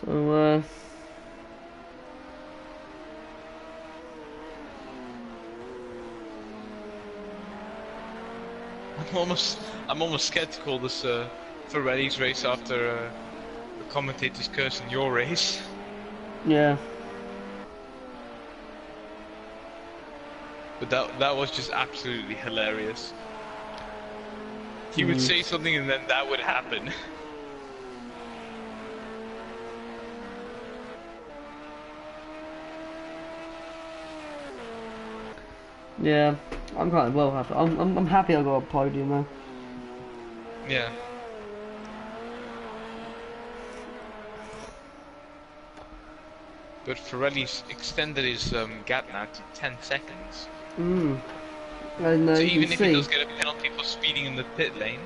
S1: So,
S2: I'm almost scared to call this Ferrari's race after the commentators cursing your race.
S1: yeah.
S2: But that was just absolutely hilarious. He would say something and then that would happen.
S1: Yeah, I'm kind of well happy. I'm happy I got a podium though.
S2: Yeah. but Pirelli's extended his gap now to 10 seconds.
S1: And
S2: So
S1: you
S2: even
S1: can
S2: if he
S1: see,
S2: does get a penalty for speeding in the pit lane,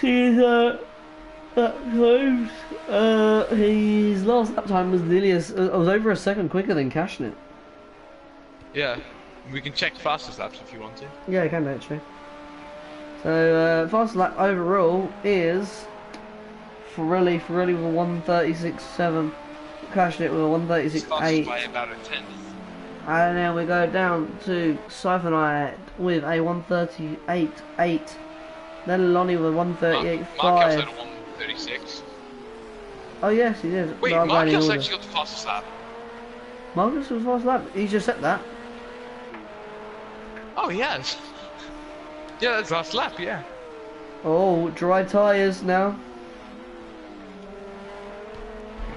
S1: he's that close. His last lap time was nearly was over a second quicker than cashing it.
S2: yeah, we can check fastest laps if you want to.
S1: Yeah, I can actually. So fast lap overall is Pirelli with a 136.7, cashed it with a
S2: Fastest by
S1: 136.8,
S2: about a tenth.
S1: and then we go down to Siphonite with a 138.8, then Lonnie with a
S2: Marquez
S1: 138.5.
S2: had a 136.
S1: Oh yes, he did.
S2: Wait,
S1: But I'm going in
S2: Marquez
S1: order.
S2: actually got the fastest lap.
S1: Marcus was fast lap. He just said that.
S2: Oh, he has. Yeah, that's last lap, yeah.
S1: Oh, dry tyres now.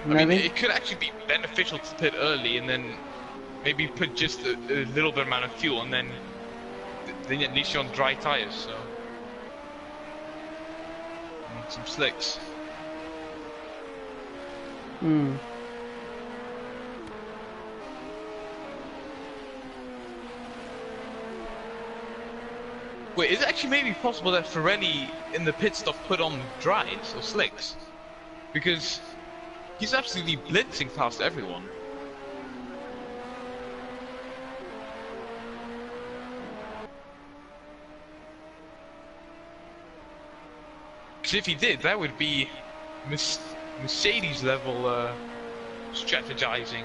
S2: I mean,
S1: Maybe.
S2: it could actually be beneficial to pit early and then maybe put just a little bit amount of fuel and then at least you're on dry tires, so. And some slicks. Wait, is it actually maybe possible that Pirelli in the pit stop put on dries or slicks? Because he's absolutely blitzing past everyone. Because if he did, that would be Mercedes level strategizing.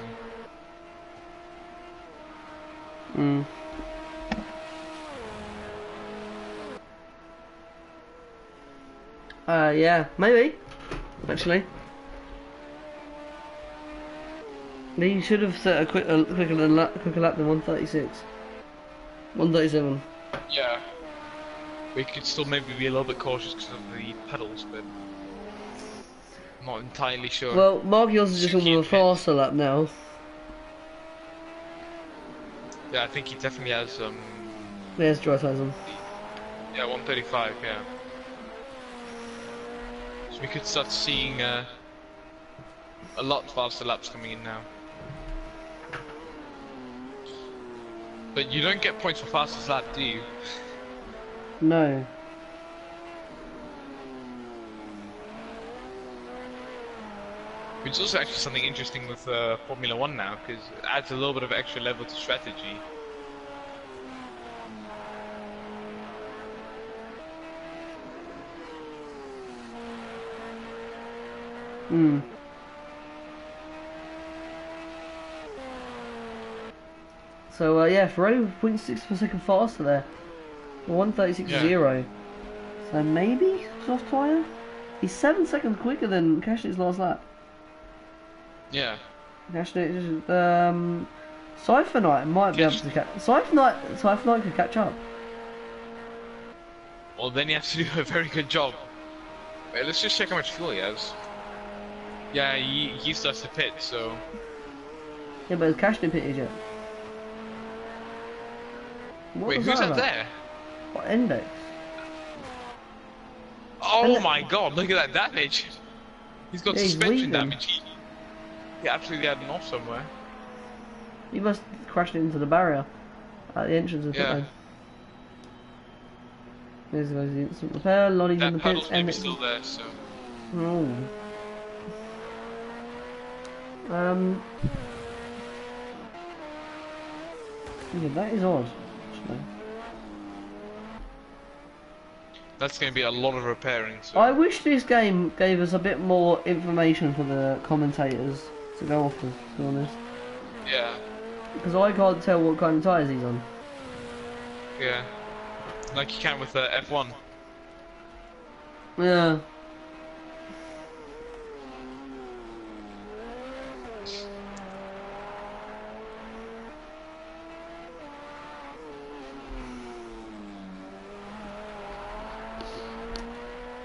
S1: Yeah, maybe. Actually. He should have set a quicker lap than 136. 137.
S2: Yeah. We could still maybe be a little bit cautious because of the pedals, but I'm not entirely sure.
S1: Well, Marquez is just on a faster lap now.
S2: Yeah, I think he definitely has
S1: There's dry tyres on.
S2: yeah, 135, yeah. So we could start seeing a lot faster laps coming in now. But you don't get points for fastest lap, do you?
S1: No.
S2: Which is also actually something interesting with Formula 1 now, because it adds a little bit of extra level to strategy.
S1: So yeah, Ferrari 0.6 per second faster there. 136.0. So maybe soft tyre? He's 7 seconds quicker than Kashnit's last lap.
S2: Yeah.
S1: Kashnit, Siphonite might be able to catch. Siphonite could catch up.
S2: Well, then he has to do a very good job. Wait, let's just check how much fuel he has. Yeah, he starts to pit, so.
S1: Yeah, but Kashnit pitted yet.
S2: Wait, who's that there?
S1: What index?
S2: Oh my god, look at that damage! He's got suspension damage. He absolutely had an off somewhere.
S1: He must have crashed into the barrier at the entrance of the pit lane. There's the instant repair, Lonnie's in the pits, and it's
S2: still there, so.
S1: Oh. Yeah, that is odd. Actually.
S2: That's going to be a lot of repairing. So.
S1: I wish this game gave us a bit more information for the commentators to go off with, to be honest.
S2: Yeah.
S1: Because I can't tell what kind of tyres he's on.
S2: Yeah. Like you can with F1.
S1: Yeah.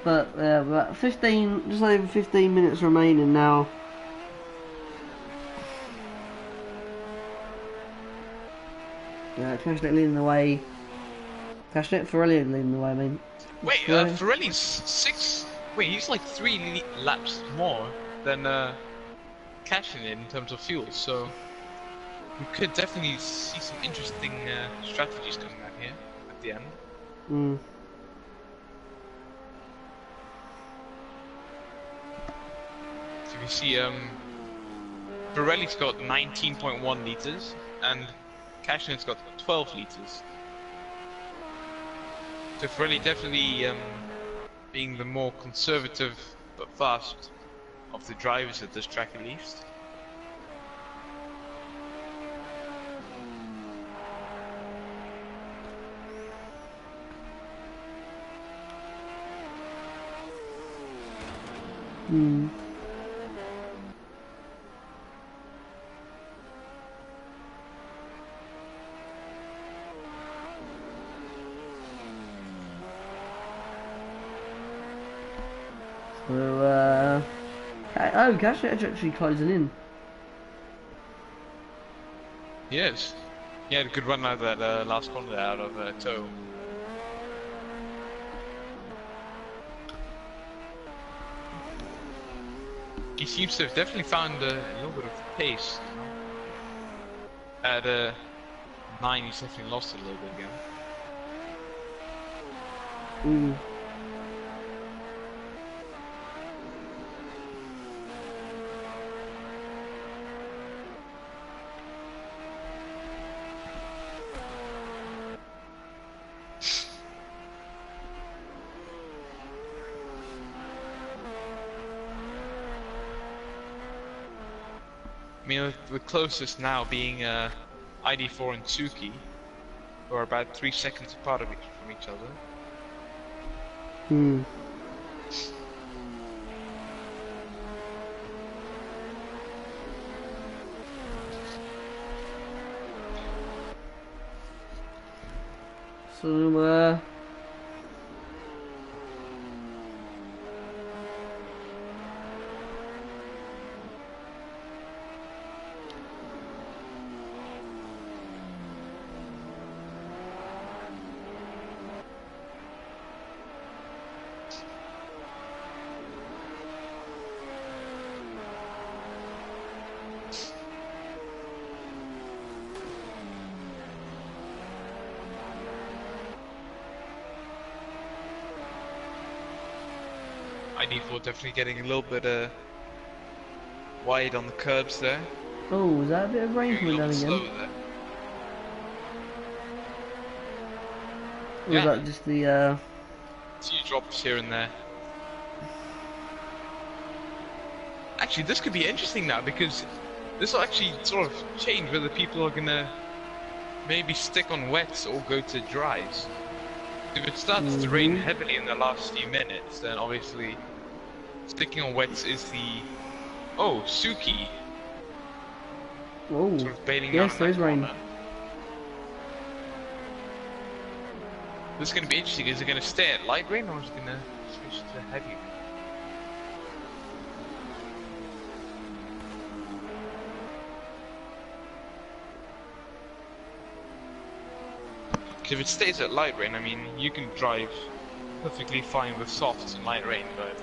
S1: But yeah, about 15, just over 15 minutes remaining now. Yeah, Kashnit leading the way. Kashnit, Pirelli leading the way, I mean.
S2: Wait, Pirelli's 6. Wait, he's like 3 laps more than cashing in terms of fuel. So we could definitely see some interesting strategies coming out here at the end.
S1: Mm.
S2: So you see, Pirelli's got 19.1 liters and Cashin's got 12 liters. So Pirelli definitely being the more conservative but fast of the drivers at this track at least.
S1: Hmm. So, oh, Cash is actually closing in.
S2: Yes. He had a good run out of that last corner there out of tow. He seems to have definitely found a little bit of pace. At 9, he's definitely lost it a little bit again.
S1: Mm.
S2: I mean, the closest now being ID4 and Tsuki, who are about 3 seconds apart from each other.
S1: Hmm. So,
S2: ID4 definitely getting a little bit wide on the curbs there.
S1: oh, was that a bit of rain
S2: Going a
S1: coming down
S2: little
S1: again?
S2: bit slower there.
S1: Or was
S2: Yeah.
S1: that just the,
S2: A few drops here and there. Actually, this could be interesting now because this will actually sort of change whether people are gonna maybe stick on wets or go to dries. If it starts to rain heavily in the last few minutes, then obviously sticking on wets is the... Oh, Suki!
S1: oh,
S2: Sort of bailing
S1: yes,
S2: out in
S1: there
S2: that
S1: is rain.
S2: corner. This is going to be interesting. Is it going to stay at light rain or is it going to switch to heavy rain? Because if it stays at light rain, I mean, you can drive perfectly fine with softs and light rain, but...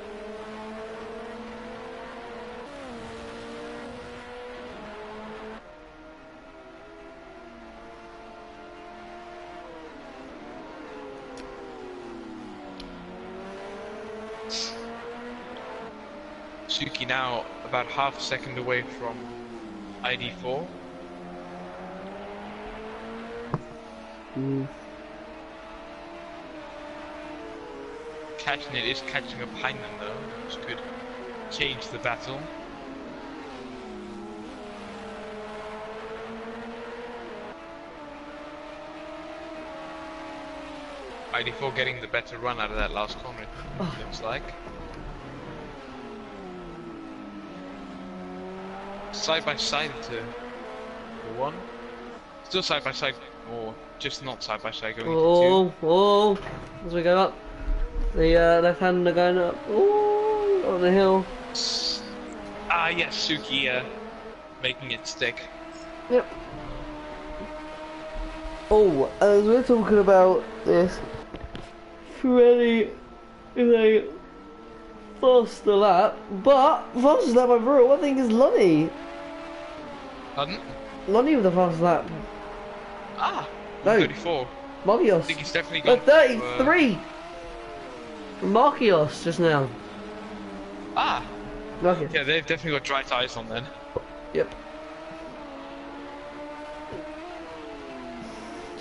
S2: Suki now about half a second away from ID4.
S1: Mm.
S2: Catching it is catching up behind them though, which could change the battle. ID4 getting the better run out of that last corner, it looks like. Side by side to one. Still side by side, or just not side by side going into two.
S1: Oh, as we go up. The left hand are going up. Oh, on the hill.
S2: Ah, yes, Suki making it stick.
S1: Yep. Oh, as we're talking about this, Pirelli is a faster lap, but fastest lap overall I think is Lonnie.
S2: Pardon?
S1: Lonnie with the fastest lap.
S2: Ah,
S1: No.
S2: 34.
S1: Marquios.
S2: I think he's definitely
S1: No,
S2: gone.
S1: 33 from Marquios just now.
S2: Ah,
S1: Marquios.
S2: yeah, they've definitely got dry tyres on then.
S1: Yep.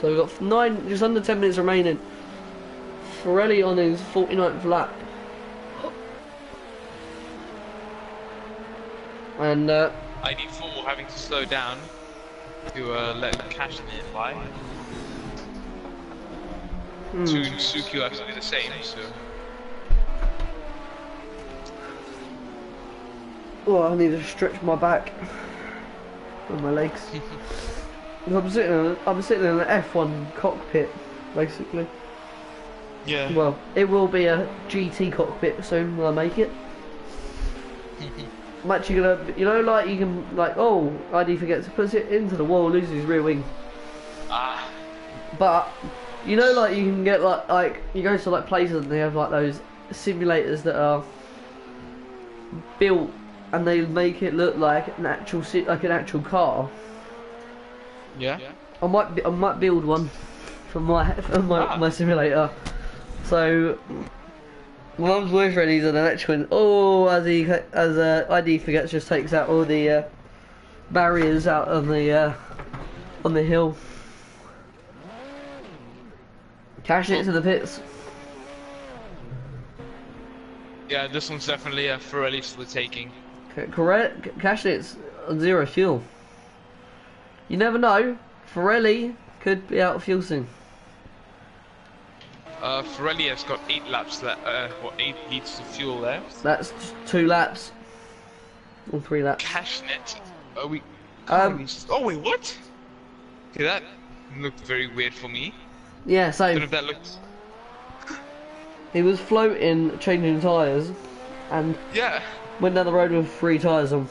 S1: So we've got 9, just under 10 minutes remaining. Pirelli on his 49th lap. And
S2: ID4 having to slow down to let Cash in by. Soon Suki will have to do the same, so.
S1: oh, I need to stretch my back and my legs. I'm sitting in an F1 cockpit, basically.
S2: Yeah.
S1: Well, it will be a GT cockpit soon when I make it. I'm actually gonna, you know, like you can, like, oh, ID forgets to put it into the wall, loses his rear wing.
S2: Ah.
S1: But you know, like you can get like you go to like places and they have like those simulators that are built and they make it look like an actual car.
S2: Yeah.
S1: I might build one for my simulator. So when I'm boyfriend, he's an electrical. Oh, as ID forgets, just takes out all the barriers out on the hill. Cash it to the pits.
S2: Yeah, this one's definitely a Pirelli for the taking.
S1: Correct. Cash it's on 0 fuel. You never know. Pirelli could be out of fuel soon.
S2: Pirelli has got 8 laps left, or 8 litres of fuel left.
S1: That's just 2 laps. Or 3 laps.
S2: Cashnet. Are we? Oh wait, what? Okay, that looked very weird for me.
S1: Yeah,
S2: I don't
S1: same.
S2: know if that looked.
S1: He was floating, changing tyres, and
S2: Yeah.
S1: went down the road with 3 tyres on.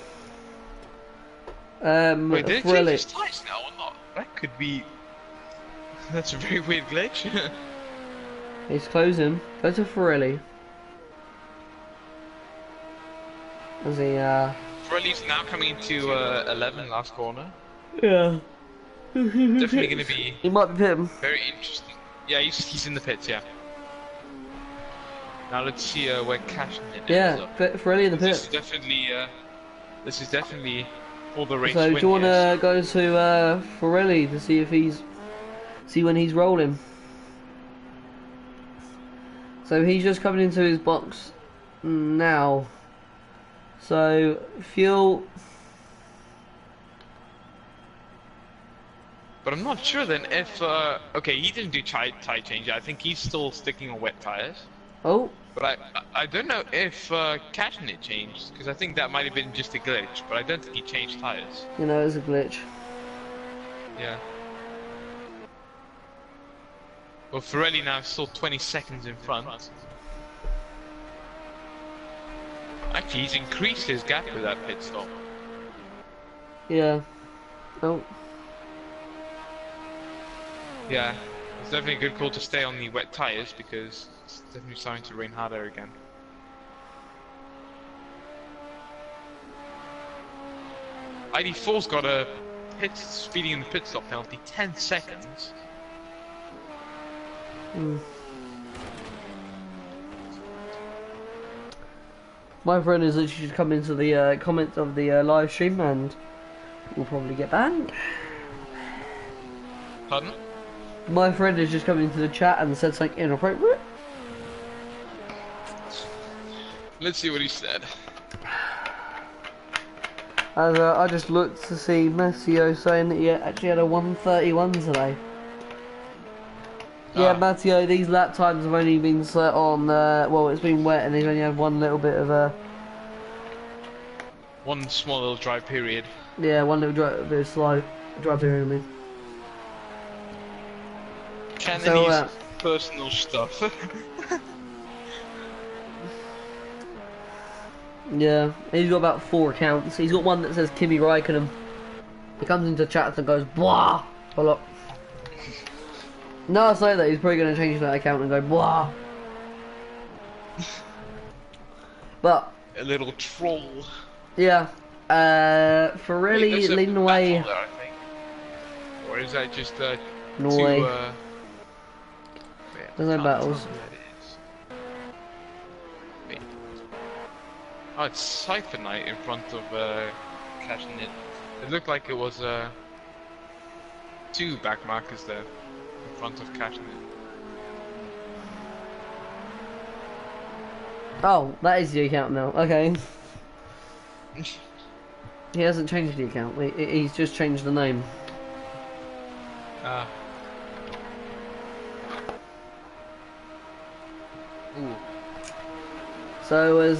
S2: Wait, did it change
S1: Pirelli.
S2: his tyres now or not? That could be. That's a very weird glitch.
S1: He's closing. Go to Pirelli. As he
S2: Pirelli's now coming into 11 last corner.
S1: yeah.
S2: Definitely going to be
S1: He might be pitting.
S2: very interesting. Yeah, he's in the pits. Yeah. Now let's see where Cashnet ends
S1: Yeah,
S2: up.
S1: Pirelli in the
S2: This is
S1: pit.
S2: definitely for the race
S1: So
S2: win.
S1: do you want
S2: yes.
S1: to go to Pirelli to see when he's rolling? So he's just coming into his box now. So fuel.
S2: But I'm not sure then if okay, he didn't do tire change. I think he's still sticking on wet tires.
S1: Oh,
S2: But I don't know if Cashnet changed, because I think that might have been just a glitch. But I don't think he changed tires.
S1: you know, it's a glitch.
S2: Yeah. Well, Pirelli now is still 20 seconds in front. Actually, he's increased his gap with that pit stop.
S1: Yeah. Oh.
S2: Yeah, it's definitely a good call to stay on the wet tires because it's definitely starting to rain harder again. ID4's got a speeding in the pit stop penalty, 10 seconds.
S1: My friend is literally just come into the comments of the live stream and we'll probably get banned.
S2: Pardon?
S1: My friend has just come into the chat and said something inappropriate.
S2: Let's see what he said.
S1: As I just looked to see Matteo saying that he actually had a 1:31 today. Yeah, Matteo, these lap times have only been set on, well, it's been wet and he's only had one little bit of
S2: one small little dry period.
S1: yeah, one little bit of slow dry period, I mean.
S2: Cantonese personal stuff.
S1: Yeah, he's got about 4 accounts. He's got one that says Kimi Raikkonen. He comes into chats and goes, blah! A lot. No, I say that, he's probably going to change that account and go, blah! But
S2: A little troll.
S1: yeah,
S2: Wait,
S1: Pirelli
S2: there's a
S1: leading the
S2: battle
S1: way.
S2: there, I think. Or is that just two?
S1: Norway.
S2: Wait,
S1: There's no
S2: can't
S1: battles.
S2: tell who that is. Wait. Oh, it's Cypher Knight in front of catching it. It looked like it was two back markers there in front of catching it.
S1: Oh, that is the account now. Okay. He hasn't changed the account. He's just changed the name.
S2: Ooh.
S1: So as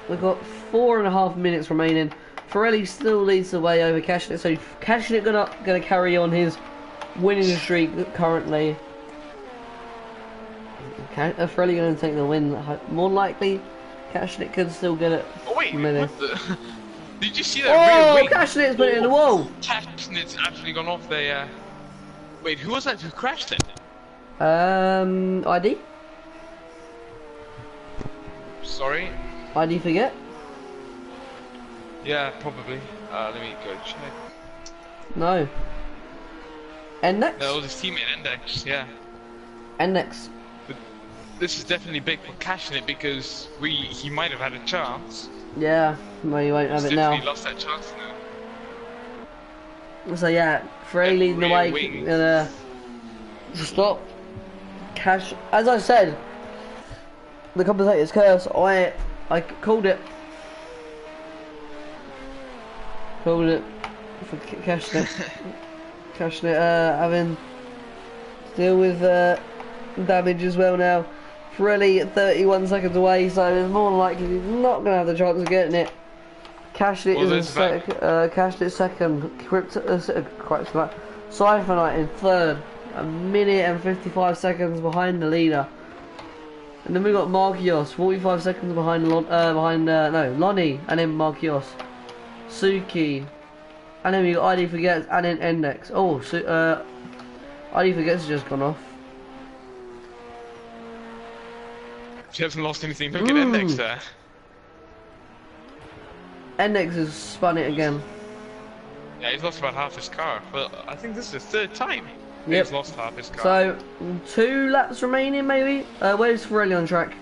S1: we've got 4.5 minutes remaining. Pirelli still leads the way over Cashnet. So Cashnet gonna carry on his winning streak currently. Pirelli gonna take the win. More likely, Cashnet could still get it.
S2: Oh wait, what the? Did you see that
S1: Oh,
S2: rear wing?
S1: Cashnet's put it in the wall.
S2: Cashnet's actually gone off the. Wait, who was that who crashed it?
S1: ID?
S2: Sorry?
S1: ID forget?
S2: Yeah, probably. Let me go check.
S1: No. Index?
S2: That was his teammate Index, yeah.
S1: Index.
S2: But this is definitely big for Cashnet because he might have had a chance.
S1: Yeah, well you won't have it now.
S2: He lost that chance now.
S1: So yeah, Pirelli leading the way. Stop. Cash. As I said, the commentator's curse. I called it. Called it for Cashnet. Cashnet having to deal with damage as well now. Pirelli at 31 seconds away, so it's more than likely he's not going to have the chance of getting it. Cashnet is second. Cypher Knight in third. 1 minute and 55 seconds behind the leader. And then we got Marquios, 45 seconds behind Lonnie, and then Marquios. Suki. And then we got ID Forgets, and then Index. Oh, ID Forgets has just gone off.
S2: She hasn't lost anything. Look at Index there.
S1: Index has spun it again.
S2: Yeah, he's lost about half his car. But I think this is the third time
S1: Yep.
S2: he's lost half his car.
S1: So, 2 laps remaining maybe? Where's Pirelli on track?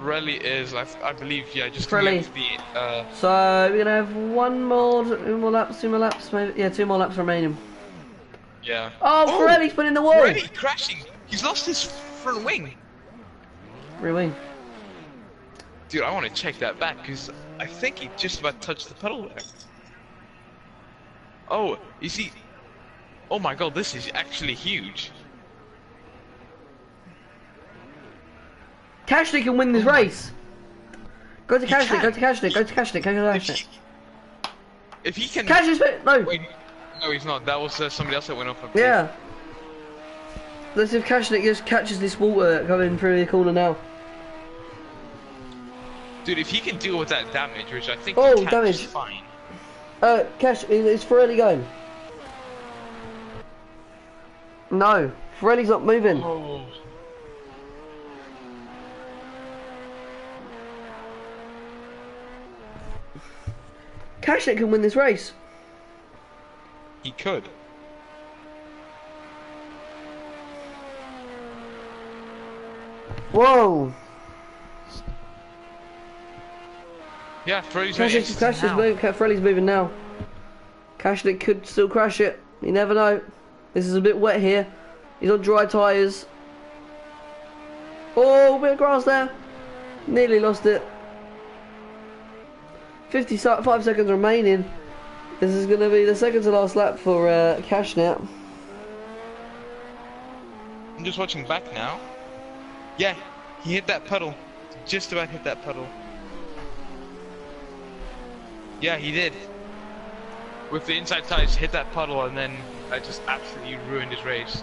S2: Pirelli is, I believe, yeah, just
S1: Pirelli.
S2: coming up the,
S1: So, we're going to have two more laps maybe? Yeah, 2 more laps remaining.
S2: yeah.
S1: Oh, Pirelli's put in the wall!
S2: Pirelli crashing! He's lost his front wing!
S1: Rear wing.
S2: Dude, I want to check that back, because I think he just about touched the pedal there. Oh, you see... Oh my god, this is actually huge.
S1: Cashnet can win this race. Go to Cashnet, go to Cashnet, go to Cashnet, go to Cashnet.
S2: If he can...
S1: Cashnet's no!
S2: Wait, no, he's not. That was somebody else that went off.
S1: Yeah. Let's see if Cashnet just catches this water coming through the corner now.
S2: Dude, if he can deal with that damage, which I think
S1: Oh,
S2: he can,
S1: damage.
S2: just fine.
S1: Cash, is Pirelli going? No, Pirelli's not moving.
S2: Oh.
S1: Cashnet can win this race.
S2: He could.
S1: Whoa!
S2: Yeah, Pirelli's
S1: Pirelli's moving now. Cashnet could still crash it. You never know. This is a bit wet here. He's on dry tyres. Oh, bit of grass there. Nearly lost it. 55 seconds remaining. This is going to be the second to last lap for Cashnet.
S2: I'm just watching back now. Yeah, he hit that pedal. Just about hit that pedal. Yeah, he did. With the inside tires, hit that puddle, and then that just absolutely ruined his race.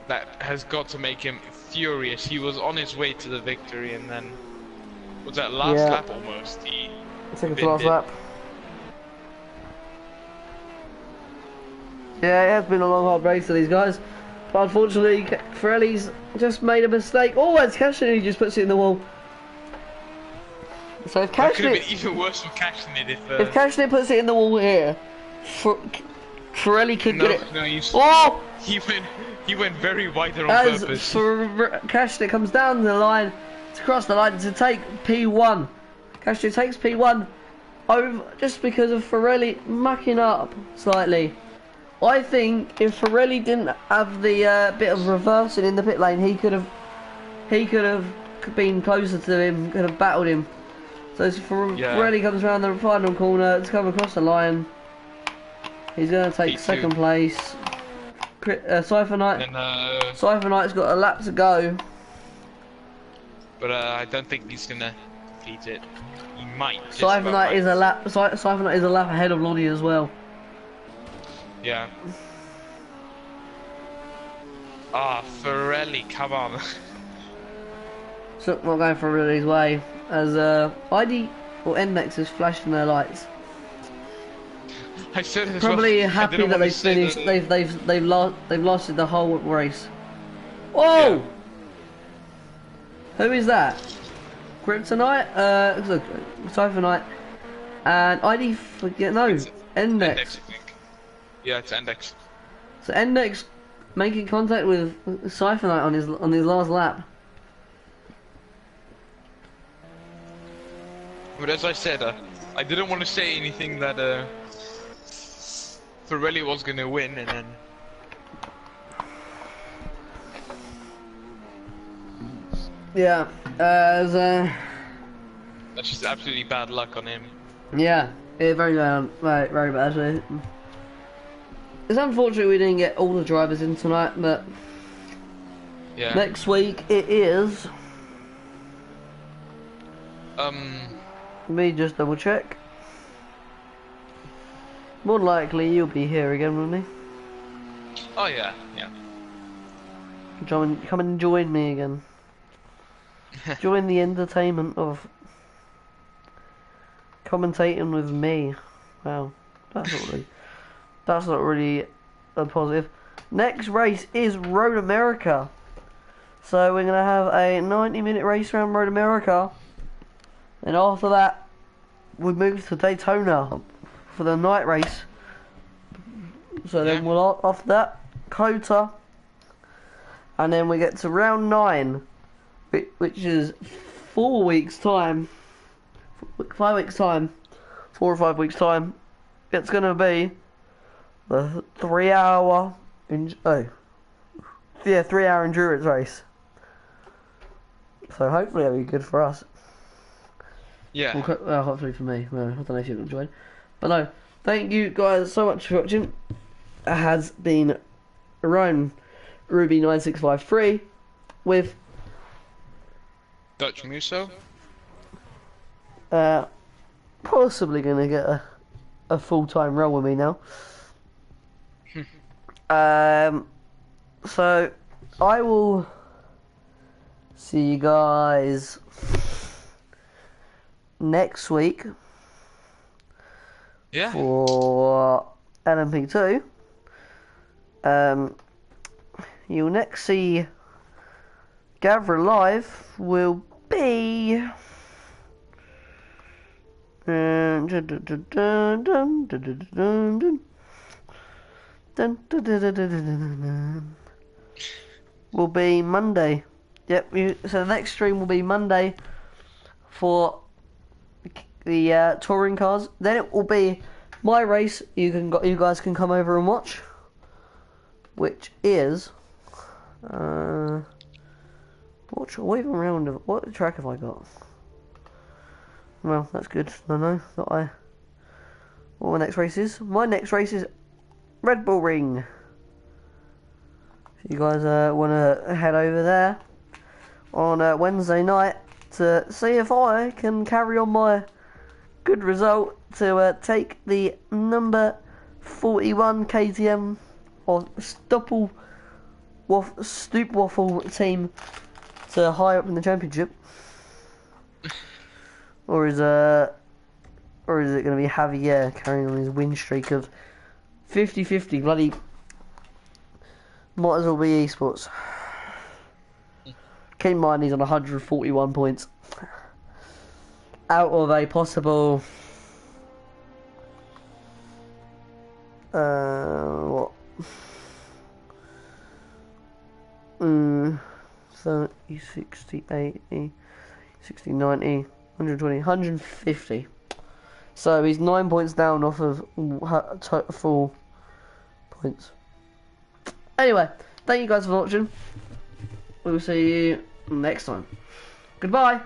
S2: That has got to make him furious. He was on his way to the victory, and then was that last lap almost? He
S1: second to last lap. Yeah, it has been a long, hard race for these guys. But unfortunately, Pirelli's just made a mistake. Oh, it's Cashner who just puts it in the wall. So if
S2: That could have
S1: Cashner,
S2: been even worse for Cashner
S1: if Cashner puts it in the wall here, Pirelli could
S2: no,
S1: get it.
S2: no,
S1: Oh!
S2: he went very wide there on
S1: As
S2: purpose.
S1: for Cashner comes down the line, to cross the line to take P1. Cashner takes P1 over just because of Pirelli mucking up slightly. I think if Pirelli didn't have the bit of reversing in the pit lane, he could have been closer to him, could have battled him. So as Pirelli comes around the final corner to come across the line, he's going to take
S2: P2.
S1: second place. Cypher Knight's got a lap to go.
S2: But I don't think he's gonna complete it. He might.
S1: Cypher Knight is a lap ahead of Lonnie as well.
S2: Yeah. Ah, Pirelli, come on.
S1: So not going for Pirelli's way as ID or NX is flashing their lights.
S2: I said it as
S1: Probably
S2: well.
S1: happy that they've finished. They've lasted the whole race. Oh!
S2: Yeah.
S1: Who is that? Kryptonite? Look, Cypher Knight. And ID forget no,
S2: Index,
S1: NX.
S2: I think. Yeah, it's Index.
S1: So NX making contact with Cypher Knight on his last lap.
S2: But as I said, I didn't want to say anything that Pirelli was gonna win, and then.
S1: Yeah,
S2: That's just absolutely bad luck on him.
S1: yeah, very bad, very bad. Actually. It's unfortunate we didn't get all the drivers in tonight, but
S2: Yeah.
S1: next week it is. Let me just double check. More likely you'll be here again with me.
S2: Oh yeah, yeah.
S1: Come and join me again. Join the entertainment of commentating with me. Wow, that's not really a positive. Next race is Road America. So we're gonna have a 90-minute race around Road America. And after that, we move to Daytona for the night race. So then we'll after that, COTA, and then we get to round 9, which is 4 weeks time, 5 weeks time, 4 or 5 weeks time. It's gonna be the 3-hour, 3-hour endurance race. So hopefully that'll be good for us.
S2: Yeah.
S1: Well, hopefully for me. Well, I don't know if you'll join. But no, thank you guys so much for watching. It has been Ryan Ruby 9653 with
S2: Dutch Muso.
S1: possibly gonna get a full-time role with me now. So I will see you guys next week.
S2: Yeah.
S1: For LMP2. You'll next see Gavra live will be will be Monday. Yep, so the next stream will be Monday for the touring cars. Then it will be my race. You guys can come over and watch, which is what track have I got? Well, that's good. What my next race is? My next race is Red Bull Ring. If you guys want to head over there on Wednesday night to see if I can carry on my good result to take the number 41 KTM or Stoop Waffle team to high up in the championship, or is it going to be Javier carrying on his win streak of 50-50? Bloody Might as well be esports. Keep in mind he's on 141 points. Out of a possible... what? 30, 60, 80, 60, 90, 120, 150. So he's 9 points down off of full points. Anyway, thank you guys for watching. We'll see you next time. Goodbye.